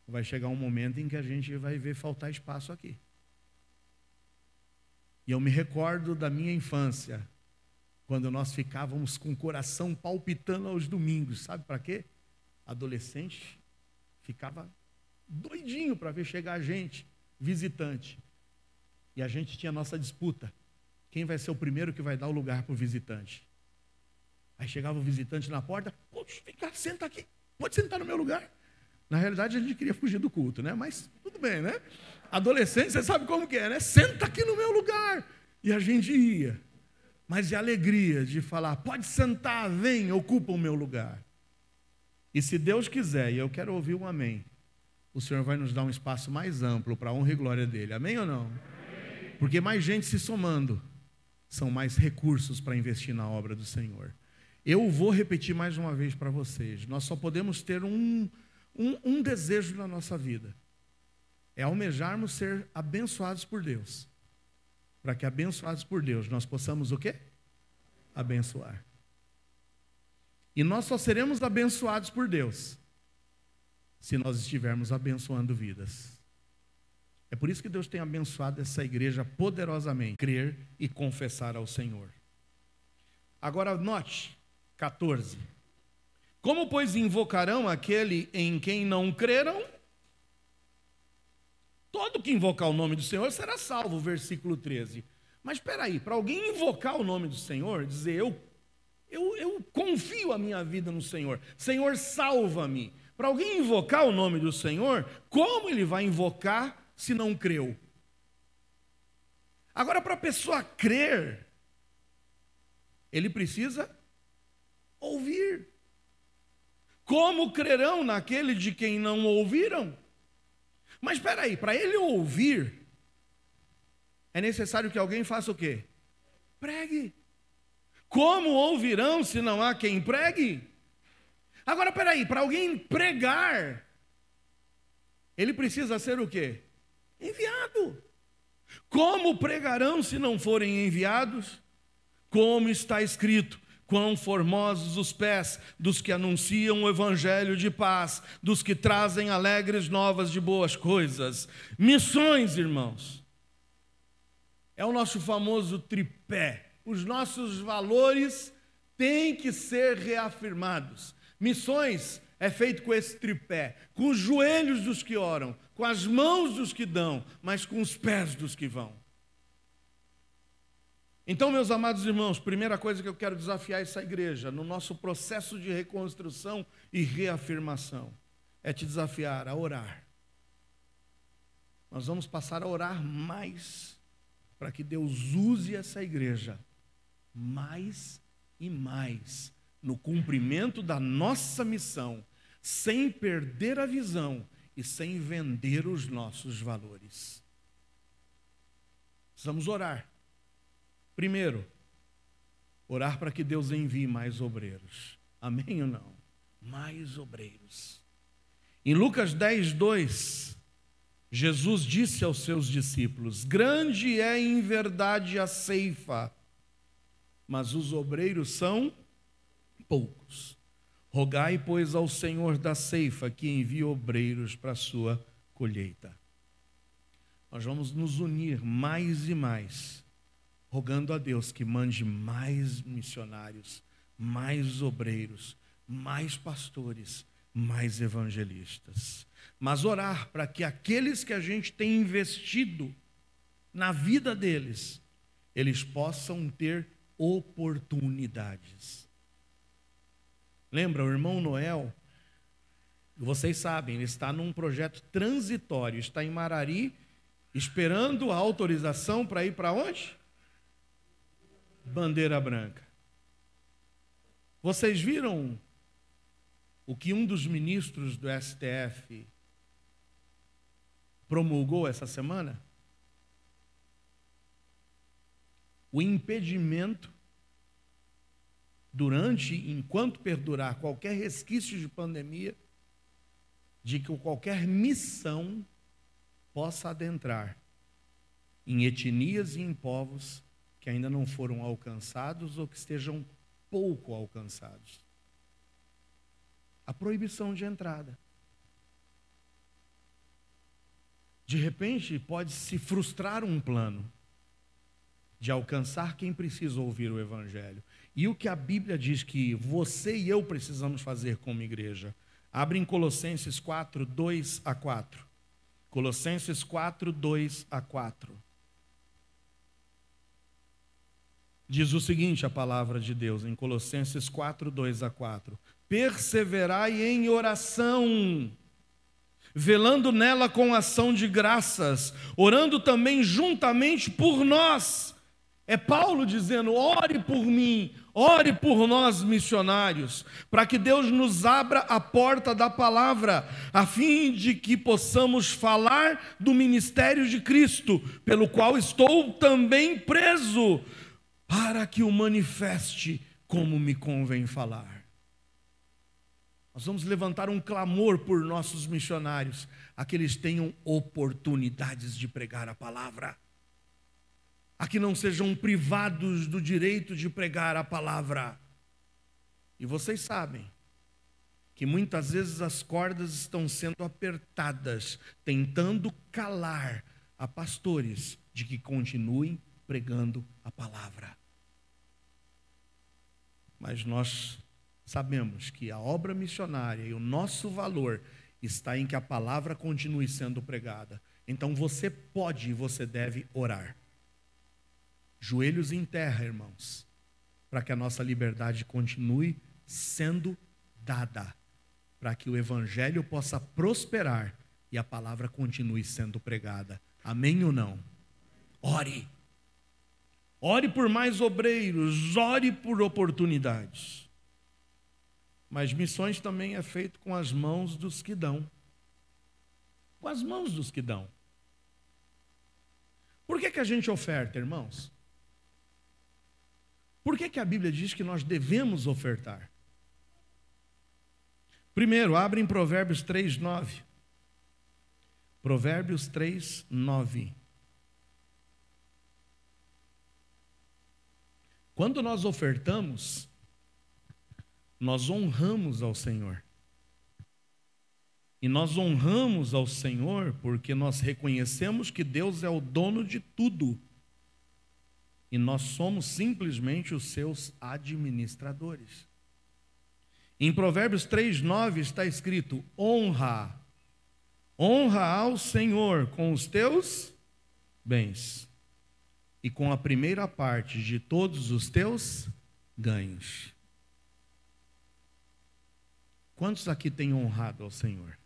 vai chegar um momento em que a gente vai ver faltar espaço aqui. E eu me recordo da minha infância, quando nós ficávamos com o coração palpitando aos domingos. Sabe para quê? Adolescente ficava doidinho para ver chegar gente, visitante. E a gente tinha a nossa disputa. Quem vai ser o primeiro que vai dar o lugar para o visitante? Aí chegava o visitante na porta, pode ficar, senta aqui, pode sentar no meu lugar. Na realidade a gente queria fugir do culto, né? Mas tudo bem, né? Adolescente, você sabe como que é, né? Senta aqui no meu lugar. E a gente ia. Mas de alegria de falar, pode sentar, vem, ocupa o meu lugar. E se Deus quiser, e eu quero ouvir um amém, o Senhor vai nos dar um espaço mais amplo para a honra e glória dele. Amém ou não? Amém. Porque mais gente se somando, são mais recursos para investir na obra do Senhor. Eu vou repetir mais uma vez para vocês. Nós só podemos ter um desejo na nossa vida. É almejarmos ser abençoados por Deus. Para que abençoados por Deus nós possamos o quê? Abençoar. E nós só seremos abençoados por Deus se nós estivermos abençoando vidas. É por isso que Deus tem abençoado essa igreja poderosamente. Crer e confessar ao Senhor. Agora note, 14. Como, pois, invocarão aquele em quem não creram? Todo que invocar o nome do Senhor será salvo, versículo 13. Mas espera aí, para alguém invocar o nome do Senhor, dizer, eu confio a minha vida no Senhor, Senhor, salva-me. Para alguém invocar o nome do Senhor, como ele vai invocar se não creu? Agora, para a pessoa crer, ele precisa ouvir. Como crerão naquele de quem não ouviram? Mas espera aí, para ele ouvir, é necessário que alguém faça o quê? Pregue. Como ouvirão se não há quem pregue? Agora espera aí, para alguém pregar, ele precisa ser o quê? Enviado. Como pregarão se não forem enviados? Como está escrito, quão formosos os pés dos que anunciam o evangelho de paz, dos que trazem alegres novas de boas coisas. Missões, irmãos, é o nosso famoso tripé. Os nossos valores têm que ser reafirmados. Missões é feito com esse tripé, com os joelhos dos que oram, com as mãos dos que dão, mas com os pés dos que vão. Então, meus amados irmãos, primeira coisa que eu quero desafiar essa igreja, no nosso processo de reconstrução e reafirmação, é te desafiar a orar. Nós vamos passar a orar mais, para que Deus use essa igreja mais e mais, no cumprimento da nossa missão, sem perder a visão e sem vender os nossos valores. Precisamos orar. Primeiro, Orar para que Deus envie mais obreiros. Amém ou não? Mais obreiros. Em Lucas 10:2, Jesus disse aos seus discípulos: grande é em verdade a ceifa, mas os obreiros são poucos. Rogai, pois, ao Senhor da ceifa que envie obreiros para a sua colheita. Nós vamos nos unir mais e mais, rogando a Deus que mande mais missionários, mais obreiros, mais pastores, mais evangelistas. Mas orar para que aqueles que a gente tem investido na vida deles, eles possam ter oportunidades. Lembra, o irmão Noel, vocês sabem, ele está num projeto transitório, está em Marari, esperando a autorização para ir para onde? Bandeira Branca. Vocês viram o que um dos ministros do STF promulgou essa semana? O impedimento enquanto perdurar qualquer resquício de pandemia, de que qualquer missão possa adentrar em etnias e em povos que ainda não foram alcançados ou que estejam pouco alcançados. A proibição de entrada. De repente, pode se frustrar um plano de alcançar quem precisa ouvir o Evangelho. E o que a Bíblia diz que você e eu precisamos fazer como igreja? Abre em Colossenses 4, 2 a 4. Colossenses 4, 2 a 4. Diz o seguinte a palavra de Deus, em Colossenses 4, 2 a 4. Perseverai em oração, velando nela com ação de graças, orando também juntamente por nós. É Paulo dizendo, ore por mim, ore por nós missionários, para que Deus nos abra a porta da palavra, a fim de que possamos falar do ministério de Cristo, pelo qual estou também preso, para que o manifeste como me convém falar. Nós vamos levantar um clamor por nossos missionários, a que eles tenham oportunidades de pregar a palavra, a que não sejam privados do direito de pregar a palavra. E vocês sabem que muitas vezes as cordas estão sendo apertadas, tentando calar a pastores de que continuem pregando a palavra. Mas nós sabemos que a obra missionária e o nosso valor está em que a palavra continue sendo pregada. Então você pode e você deve orar. Joelhos em terra, irmãos, para que a nossa liberdade continue sendo dada, para que o Evangelho possa prosperar e a palavra continue sendo pregada. Amém ou não? Ore. Ore por mais obreiros, ore por oportunidades. Mas missões também é feito com as mãos dos que dão. Com as mãos dos que dão. Por que a gente oferta, irmãos? Por que a Bíblia diz que nós devemos ofertar? Primeiro, abre em Provérbios 3, 9. Provérbios 3, 9. Quando nós ofertamos, nós honramos ao Senhor. E nós honramos ao Senhor porque nós reconhecemos que Deus é o dono de tudo. E nós somos simplesmente os seus administradores. Em Provérbios 3, 9 está escrito, honra ao Senhor com os teus bens e com a primeira parte de todos os teus ganhos. Quantos aqui têm honrado ao Senhor?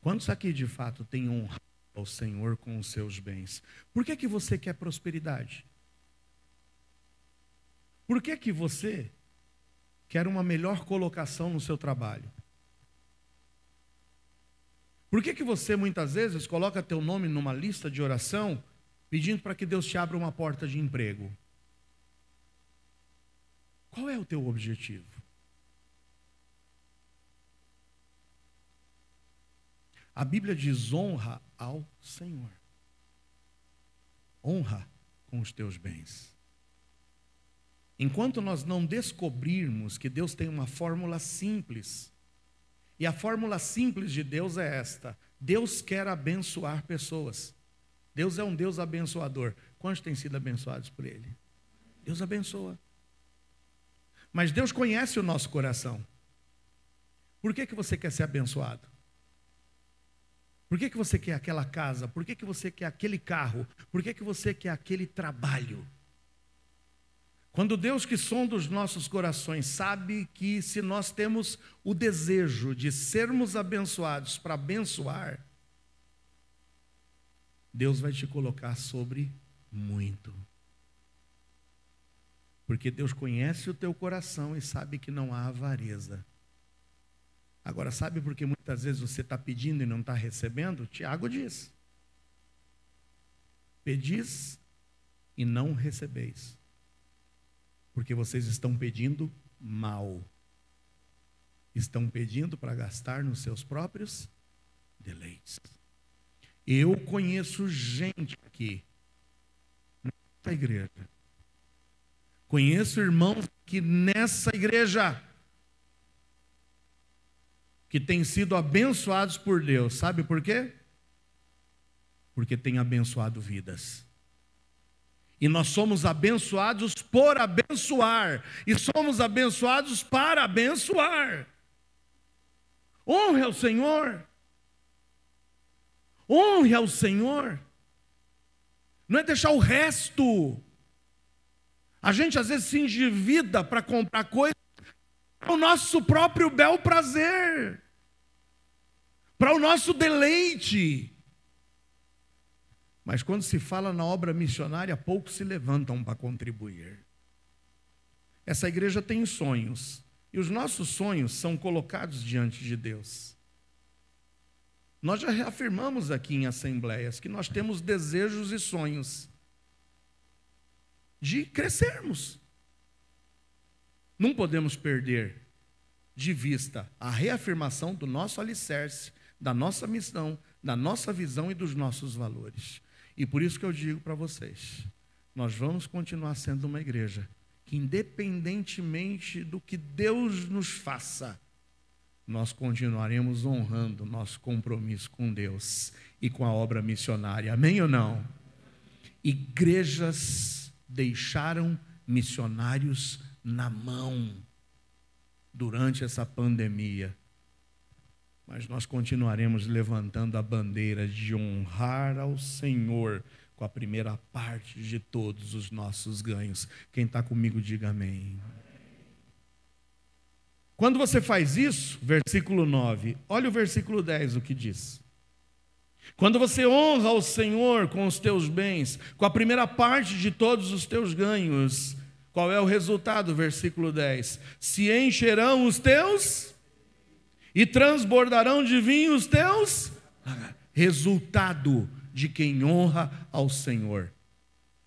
Quantos aqui de fato têm honrado ao Senhor com os seus bens? Por que você quer prosperidade? Por que você quer uma melhor colocação no seu trabalho? Por que você muitas vezes coloca teu nome numa lista de oração pedindo para que Deus te abra uma porta de emprego. Qual é o teu objetivo? A Bíblia diz: honra ao Senhor. Honra com os teus bens. Enquanto nós não descobrirmos que Deus tem uma fórmula simples, e a fórmula simples de Deus é esta: Deus quer abençoar pessoas. Deus é um Deus abençoador. Quantos têm sido abençoados por Ele? Deus abençoa. Mas Deus conhece o nosso coração. Por que você quer ser abençoado? Por que você quer aquela casa? Por que você quer aquele carro? Por que você quer aquele trabalho? Quando Deus, que sonda os nossos corações, sabe que se nós temos o desejo de sermos abençoados para abençoar, Deus vai te colocar sobre muito. Porque Deus conhece o teu coração e sabe que não há avareza. Agora, sabe por que muitas vezes você está pedindo e não está recebendo? Tiago diz: pedis e não recebeis, porque vocês estão pedindo mal. Estão pedindo para gastar nos seus próprios deleites. Eu conheço gente aqui, nessa igreja. Conheço irmãos aqui nessa igreja que têm sido abençoados por Deus. Sabe por quê? Porque tem abençoado vidas. E nós somos abençoados por abençoar. E somos abençoados para abençoar. Honre ao Senhor. Honre ao Senhor. Não é deixar o resto. A gente às vezes se endivida para comprar coisas para o nosso próprio bel prazer, para o nosso deleite. Mas quando se fala na obra missionária, poucos se levantam para contribuir. Essa igreja tem sonhos, e os nossos sonhos são colocados diante de Deus. Nós já reafirmamos aqui em assembleias que nós temos desejos e sonhos de crescermos. Não podemos perder de vista a reafirmação do nosso alicerce, da nossa missão, da nossa visão e dos nossos valores. E por isso que eu digo para vocês, nós vamos continuar sendo uma igreja que, independentemente do que Deus nos faça, nós continuaremos honrando nosso compromisso com Deus e com a obra missionária. Amém ou não? Igrejas deixaram missionários na mão durante essa pandemia, mas nós continuaremos levantando a bandeira de honrar ao Senhor com a primeira parte de todos os nossos ganhos. Quem está comigo, diga amém. Quando você faz isso, versículo 9, olha o versículo 10, o que diz. Quando você honra ao Senhor com os teus bens, com a primeira parte de todos os teus ganhos, qual é o resultado? Versículo 10. Se encherão os teus e transbordarão de vinho os teus. Resultado de quem honra ao Senhor.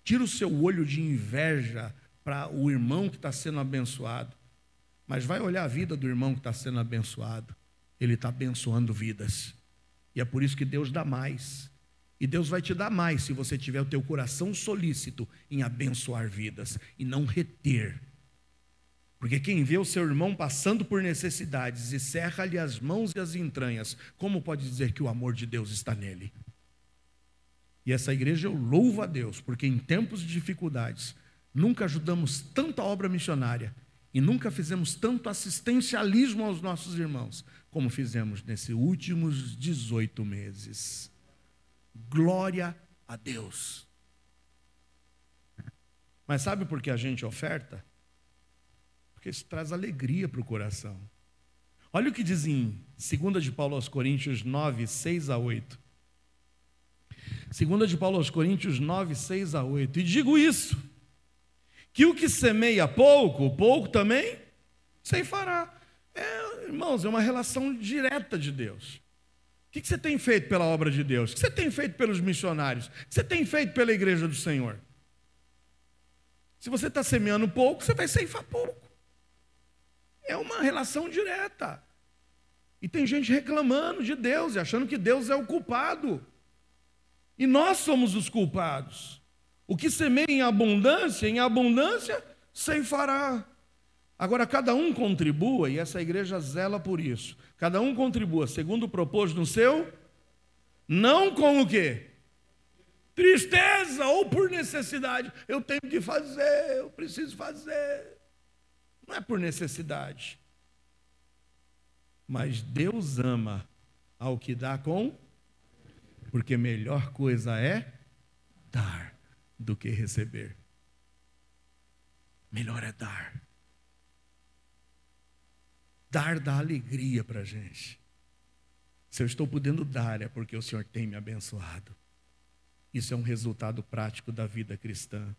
Tira o seu olho de inveja para o irmão que está sendo abençoado, mas vai olhar a vida do irmão que está sendo abençoado. Ele está abençoando vidas. E é por isso que Deus dá mais. E Deus vai te dar mais se você tiver o teu coração solícito em abençoar vidas e não reter. Porque quem vê o seu irmão passando por necessidades e cerra-lhe as mãos e as entranhas, como pode dizer que o amor de Deus está nele? E essa igreja eu louvo a Deus, porque em tempos de dificuldades, nunca ajudamos tanto a obra missionária e nunca fizemos tanto assistencialismo aos nossos irmãos, como fizemos nesses últimos 18 meses. Glória a Deus. Mas sabe por que a gente oferta? Porque isso traz alegria para o coração. Olha o que diz em 2 de Paulo aos Coríntios 9, 6 a 8. 2 de Paulo aos Coríntios 9, 6 a 8. E digo isso, que o que semeia pouco, pouco também ceifará. Irmãos, é uma relação direta de Deus. que você tem feito pela obra de Deus? O que você tem feito pelos missionários? O que você tem feito pela igreja do Senhor? Se você está semeando pouco, você vai ceifar pouco. É uma relação direta. E tem gente reclamando de Deus e achando que Deus é o culpado. E nós somos os culpados. O que semeia em abundância ceifará. Agora, cada um contribua, e essa igreja zela por isso. Cada um contribua, segundo o propósito no seu, não com o quê? Tristeza ou por necessidade. Eu tenho que fazer, eu preciso fazer. Não é por necessidade. Mas Deus ama ao que dá com, porque melhor coisa é dar do que receber. Melhor é dar. Dar dá alegria para a gente. Se eu estou podendo dar, é porque o Senhor tem me abençoado. Isso é um resultado prático da vida cristã.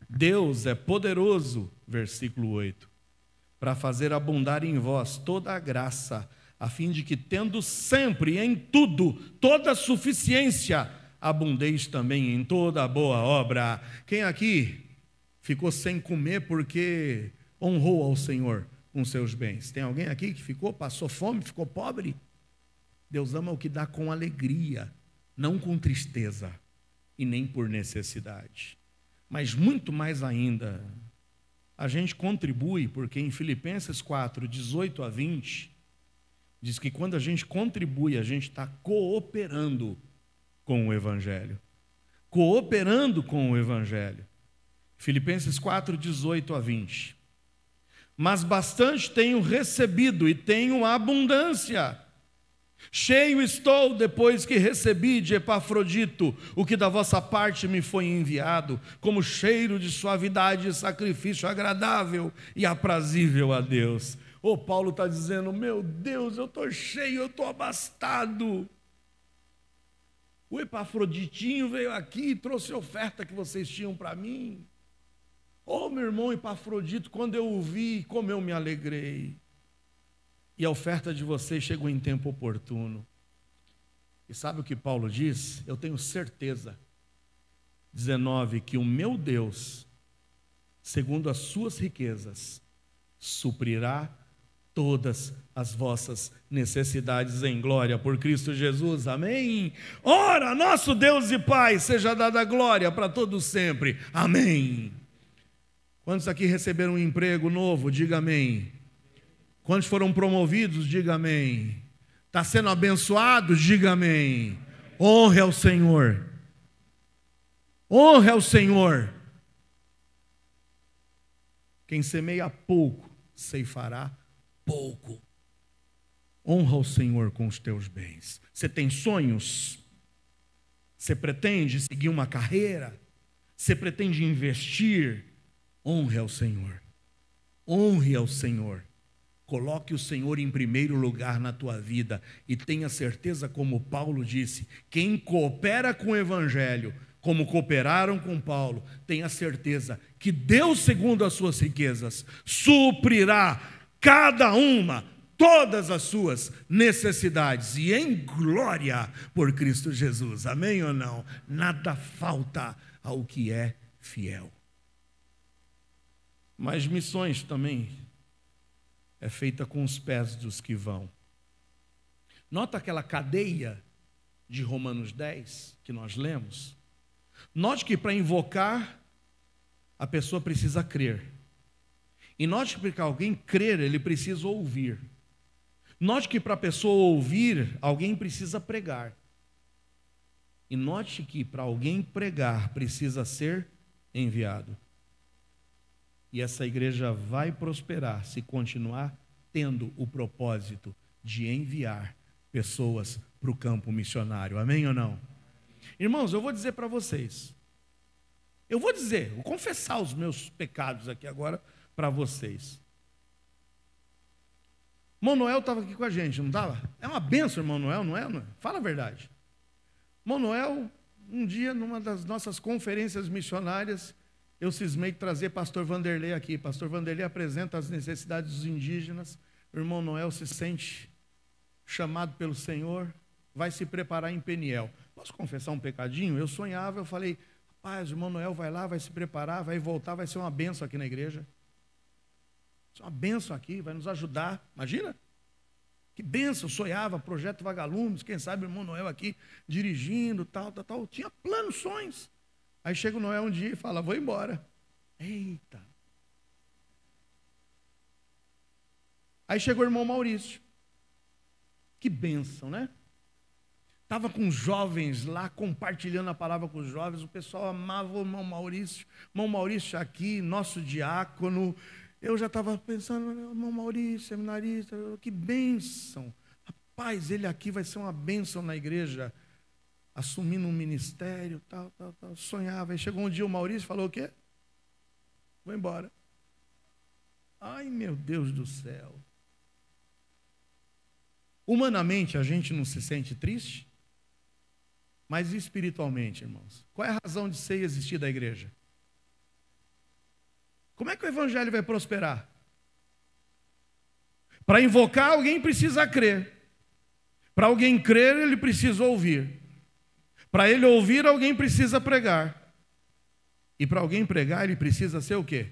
Deus é poderoso, versículo 8, para fazer abundar em vós toda a graça, a fim de que, tendo sempre em tudo toda a suficiência, abundeis também em toda a boa obra. Quem aqui ficou sem comer porque honrou ao Senhor com seus bens? Tem alguém aqui que passou fome, ficou pobre? Deus ama o que dá com alegria, não com tristeza e nem por necessidade. Mas muito mais ainda, a gente contribui, porque em Filipenses 4, 18 a 20, diz que quando a gente contribui, a gente está cooperando com o Evangelho. Cooperando com o Evangelho. Filipenses 4, 18 a 20. Mas bastante tenho recebido e tenho abundância. Cheio estou depois que recebi de Epafrodito o que da vossa parte me foi enviado, como cheiro de suavidade e sacrifício agradável e aprazível a Deus. Paulo está dizendo, meu Deus, eu estou cheio, eu estou abastado. O Epafroditinho veio aqui e trouxe a oferta que vocês tinham para mim. Meu irmão Epafrodito, quando eu o vi, como eu me alegrei. E a oferta de vocês chegou em tempo oportuno. E sabe o que Paulo diz? Eu tenho certeza, 19, que o meu Deus, segundo as suas riquezas, suprirá todas as vossas necessidades em glória por Cristo Jesus. Amém? Ora, nosso Deus e Pai, seja dada glória para todos sempre. Amém. Quantos aqui receberam um emprego novo? Diga amém. Quantos foram promovidos? Diga amém. Está sendo abençoado? Diga amém. Honre ao Senhor. Honre ao Senhor. Quem semeia pouco, ceifará pouco. Honra ao Senhor com os teus bens. Você tem sonhos? Você pretende seguir uma carreira? Você pretende investir? Honre ao Senhor. Honre ao Senhor. Coloque o Senhor em primeiro lugar na tua vida e tenha certeza, como Paulo disse, quem coopera com o Evangelho, como cooperaram com Paulo, tenha certeza que Deus, segundo as suas riquezas, suprirá cada uma, todas as suas necessidades e em glória por Cristo Jesus. Amém ou não? Nada falta ao que é fiel. Mas missões também é feita com os pés dos que vão. Nota aquela cadeia de Romanos 10 que nós lemos? Note que para invocar, a pessoa precisa crer. E note que para alguém crer, ele precisa ouvir. Note que para a pessoa ouvir, alguém precisa pregar. E note que para alguém pregar, precisa ser enviado. E essa igreja vai prosperar se continuar tendo o propósito de enviar pessoas para o campo missionário. Amém ou não? Irmãos, eu vou dizer para vocês. Vou confessar os meus pecados aqui agora para vocês. Manuel estava aqui com a gente, não estava? É uma bênção, irmão Noel, não é? Fala a verdade. Manuel, um dia, numa das nossas conferências missionárias, eu cismei de trazer pastor Vanderlei aqui. Pastor Vanderlei apresenta as necessidades dos indígenas. O irmão Noel se sente chamado pelo Senhor. vai se preparar em Peniel. Posso confessar um pecadinho? Eu sonhava, eu falei, rapaz, o irmão Noel vai lá, vai se preparar, vai voltar, vai ser uma bênção aqui na igreja. Vai ser uma bênção aqui, vai nos ajudar. Imagina? Que bênção, eu sonhava, projeto Vagalumes, quem sabe o irmão Noel aqui dirigindo, tal. Tinha planos, sonhos. Aí chega o Noel um dia e fala, vou embora. Eita. Aí chegou o irmão Maurício. Que bênção, né? Estava com os jovens lá, compartilhando a palavra com os jovens. O pessoal amava o irmão Maurício. Irmão Maurício aqui, nosso diácono. Eu já estava pensando, irmão Maurício, seminarista, que bênção. Rapaz, ele aqui vai ser uma bênção na igreja, assumindo um ministério, tal. Sonhava. Aí chegou um dia o Maurício e falou o quê? Vou embora. Ai, meu Deus do céu. Humanamente a gente não se sente triste, mas espiritualmente, irmãos, qual é a razão de ser e existir da igreja? Como é que o evangelho vai prosperar? Para invocar, alguém precisa crer. Para alguém crer, ele precisa ouvir. Para ele ouvir, alguém precisa pregar. E para alguém pregar, ele precisa ser o quê?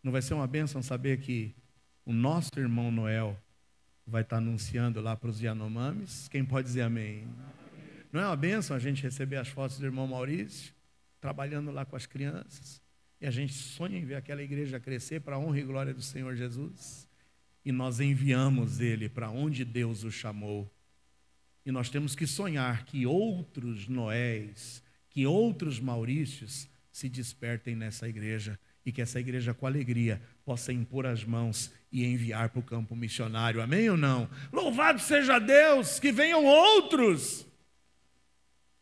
Não vai ser uma bênção saber que o nosso irmão Noel vai estar anunciando lá para os Yanomamis? Quem pode dizer amém? Não é uma bênção a gente receber as fotos do irmão Maurício, trabalhando lá com as crianças, e a gente sonha em ver aquela igreja crescer para a honra e glória do Senhor Jesus, e nós enviamos ele para onde Deus o chamou, e nós temos que sonhar que outros Noés, que outros Maurícios se despertem nessa igreja, e que essa igreja com alegria possa impor as mãos e enviar para o campo missionário, amém ou não? Louvado seja Deus, que venham outros,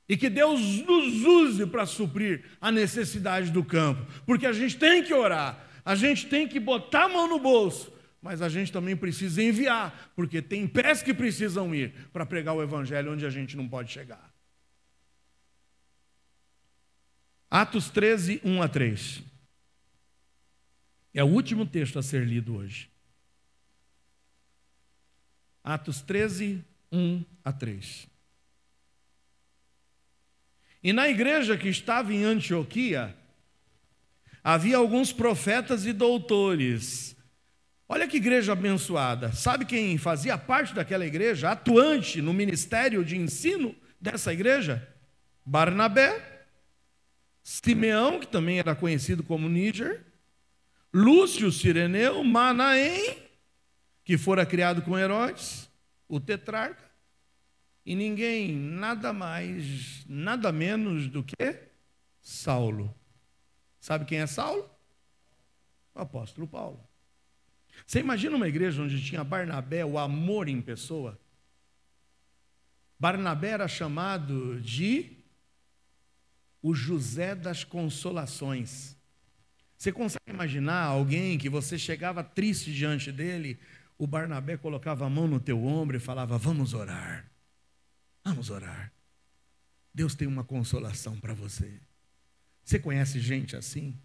e que Deus nos use para suprir a necessidade do campo, porque a gente tem que orar, a gente tem que botar a mão no bolso, mas a gente também precisa enviar, porque tem pés que precisam ir para pregar o evangelho onde a gente não pode chegar. Atos 13, 1-3. É o último texto a ser lido hoje. Atos 13, 1-3. E na igreja que estava em Antioquia, havia alguns profetas e doutores. Olha que igreja abençoada. Sabe quem fazia parte daquela igreja, atuante no ministério de ensino dessa igreja? Barnabé, Simeão, que também era conhecido como Níger, Lúcio Cireneu, Manaém, que fora criado com Herodes, o tetrarca, e ninguém, nada mais, nada menos do que Saulo. Sabe quem é Saulo? O apóstolo Paulo. Você imagina uma igreja onde tinha Barnabé, o amor em pessoa? Barnabé era chamado de o José das Consolações. Você consegue imaginar alguém que você chegava triste diante dele, o Barnabé colocava a mão no teu ombro e falava, vamos orar, vamos orar. Deus tem uma consolação para você. Você conhece gente assim?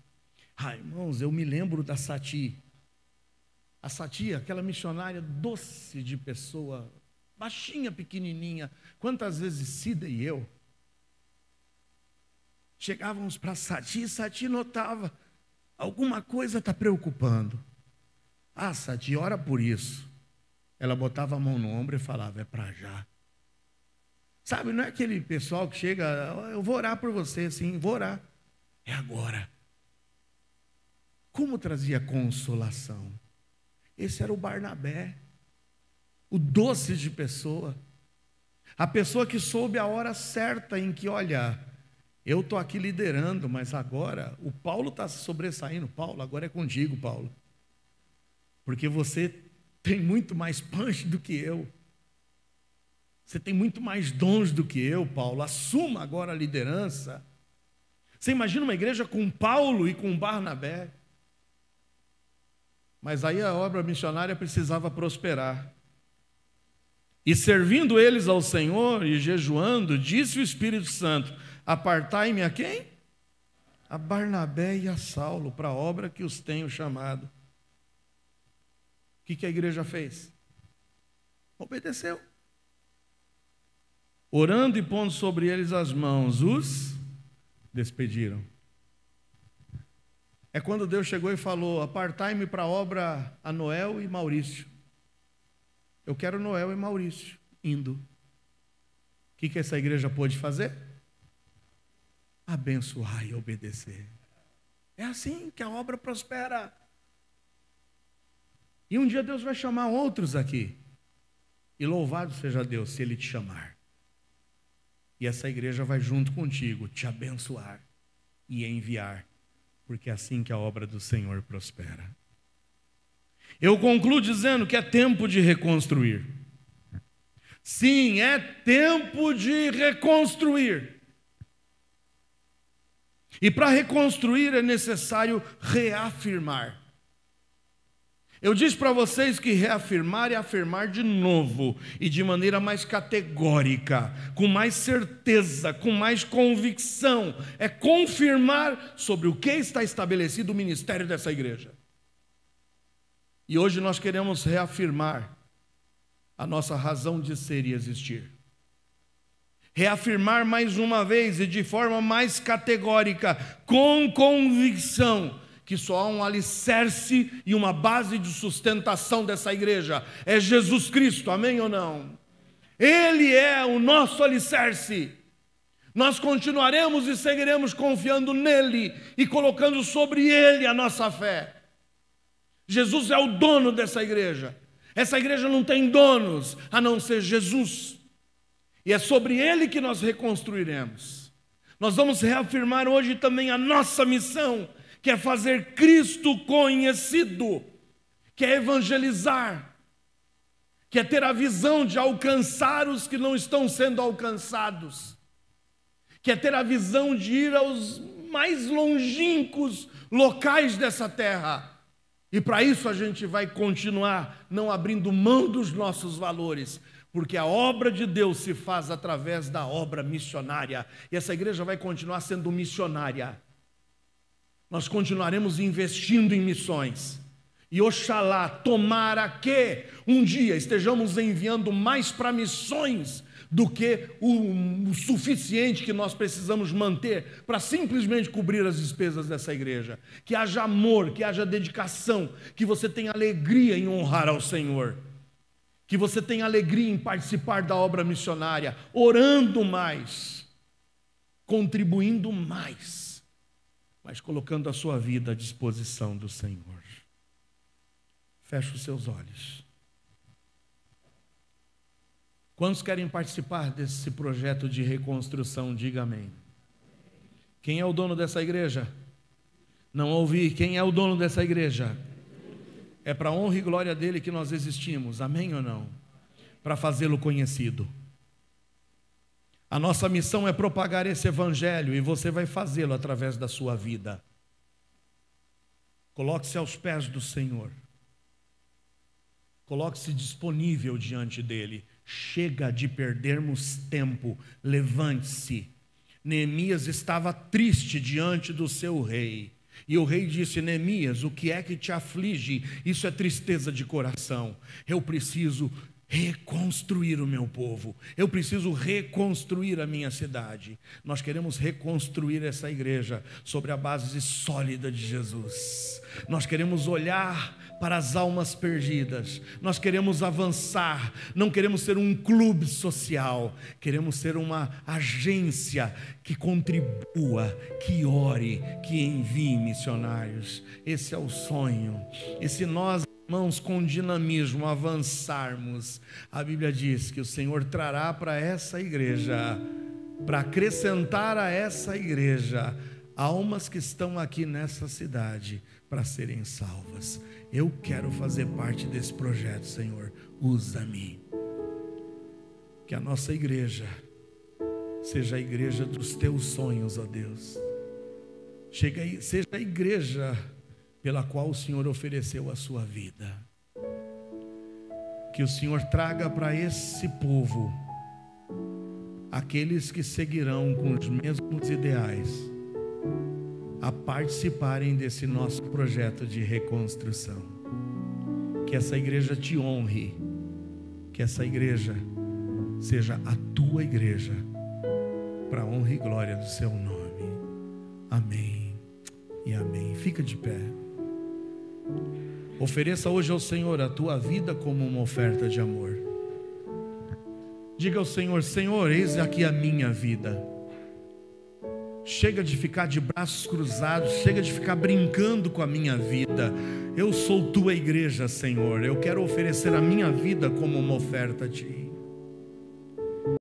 Ah, irmãos, eu me lembro da Sati. A Sati, aquela missionária doce de pessoa, baixinha, pequenininha. Quantas vezes Cida e eu chegávamos para Sati, e Sati notava, alguma coisa está preocupando. Ah, Sati, ora por isso. Ela botava a mão no ombro e falava, é para já. Sabe, não é aquele pessoal que chega, eu vou orar por você, sim, vou orar. É agora. Como trazia consolação? Esse era o Barnabé, o doce de pessoa, a pessoa que soube a hora certa em que, olha, eu estou aqui liderando, mas agora o Paulo está se sobressaindo. Paulo, agora é contigo, Paulo, porque você tem muito mais punch do que eu, você tem muito mais dons do que eu, Paulo, assuma agora a liderança. Você imagina uma igreja com Paulo e com Barnabé. Mas aí a obra missionária precisava prosperar. E servindo eles ao Senhor e jejuando, disse o Espírito Santo, apartai-me a quem? A Barnabé e a Saulo, para a obra que os tenho chamado. O que a igreja fez? Obedeceu. orando e pondo sobre eles as mãos, os despediram. É quando Deus chegou e falou: apartai-me para a obra a Noel e Maurício. Eu quero Noel e Maurício indo. O que essa igreja pôde fazer? Abençoar e obedecer. É assim que a obra prospera. E um dia Deus vai chamar outros aqui. E louvado seja Deus se Ele te chamar. E essa igreja vai junto contigo te abençoar e enviar. Porque é assim que a obra do Senhor prospera. Eu concluo dizendo que é tempo de reconstruir. Sim, é tempo de reconstruir. E para reconstruir é necessário reafirmar. Eu disse para vocês que reafirmar é afirmar de novo e de maneira mais categórica, com mais certeza, com mais convicção. É confirmar sobre o que está estabelecido o ministério dessa igreja. E hoje nós queremos reafirmar a nossa razão de ser e existir. Reafirmar mais uma vez e de forma mais categórica, com convicção, que só há um alicerce e uma base de sustentação dessa igreja. É Jesus Cristo, amém ou não? Ele é o nosso alicerce. Nós continuaremos e seguiremos confiando nele e colocando sobre ele a nossa fé. Jesus é o dono dessa igreja. Essa igreja não tem donos a não ser Jesus. E é sobre ele que nós reconstruiremos. Nós vamos reafirmar hoje também a nossa missão, que é fazer Cristo conhecido, que é evangelizar, que é ter a visão de alcançar os que não estão sendo alcançados, que é ter a visão de ir aos mais longínquos locais dessa terra. E para isso a gente vai continuar não abrindo mão dos nossos valores, porque a obra de Deus se faz através da obra missionária, e essa igreja vai continuar sendo missionária. Nós continuaremos investindo em missões. E oxalá, tomara que um dia estejamos enviando mais para missões do que o suficiente que nós precisamos manter para simplesmente cobrir as despesas dessa igreja. Que haja amor, que haja dedicação, que você tenha alegria em honrar ao Senhor. Que você tenha alegria em participar da obra missionária, orando mais, contribuindo mais, mas colocando a sua vida à disposição do Senhor. Feche os seus olhos. Quantos querem participar desse projeto de reconstrução? Diga amém. Quem é o dono dessa igreja? Não ouvi. Quem é o dono dessa igreja? É para a honra e glória dele que nós existimos, amém ou não? Para fazê-lo conhecido. A nossa missão é propagar esse evangelho e você vai fazê-lo através da sua vida. Coloque-se aos pés do Senhor. Coloque-se disponível diante dele. Chega de perdermos tempo. Levante-se. Neemias estava triste diante do seu rei. E o rei disse: Neemias, o que é que te aflige? Isso é tristeza de coração. Eu preciso reconstruir o meu povo. Eu preciso reconstruir a minha cidade. Nós queremos reconstruir essa igreja sobre a base sólida de Jesus. Nós queremos olhar para as almas perdidas. Nós queremos avançar. Não queremos ser um clube social. Queremos ser uma agência que contribua, que ore, que envie missionários. Esse é o sonho. E se nós, irmãos, com dinamismo avançarmos, a Bíblia diz que o Senhor trará para essa igreja, para acrescentar a essa igreja, almas que estão aqui nessa cidade para serem salvas. Eu quero fazer parte desse projeto, Senhor. Usa-me. Que a nossa igreja seja a igreja dos teus sonhos, ó Deus. Seja a igreja pela qual o Senhor ofereceu a sua vida. Que o Senhor traga para esse povo aqueles que seguirão com os mesmos ideais a participarem desse nosso projeto de reconstrução. Que essa igreja te honre, que essa igreja seja a tua igreja, para a honra e glória do seu nome. Amém e amém. Fica de pé. Ofereça hoje ao Senhor a tua vida como uma oferta de amor. Diga ao Senhor: Senhor, eis aqui a minha vida. Chega de ficar de braços cruzados, chega de ficar brincando com a minha vida. Eu sou tua igreja, Senhor. Eu quero oferecer a minha vida como uma oferta a ti.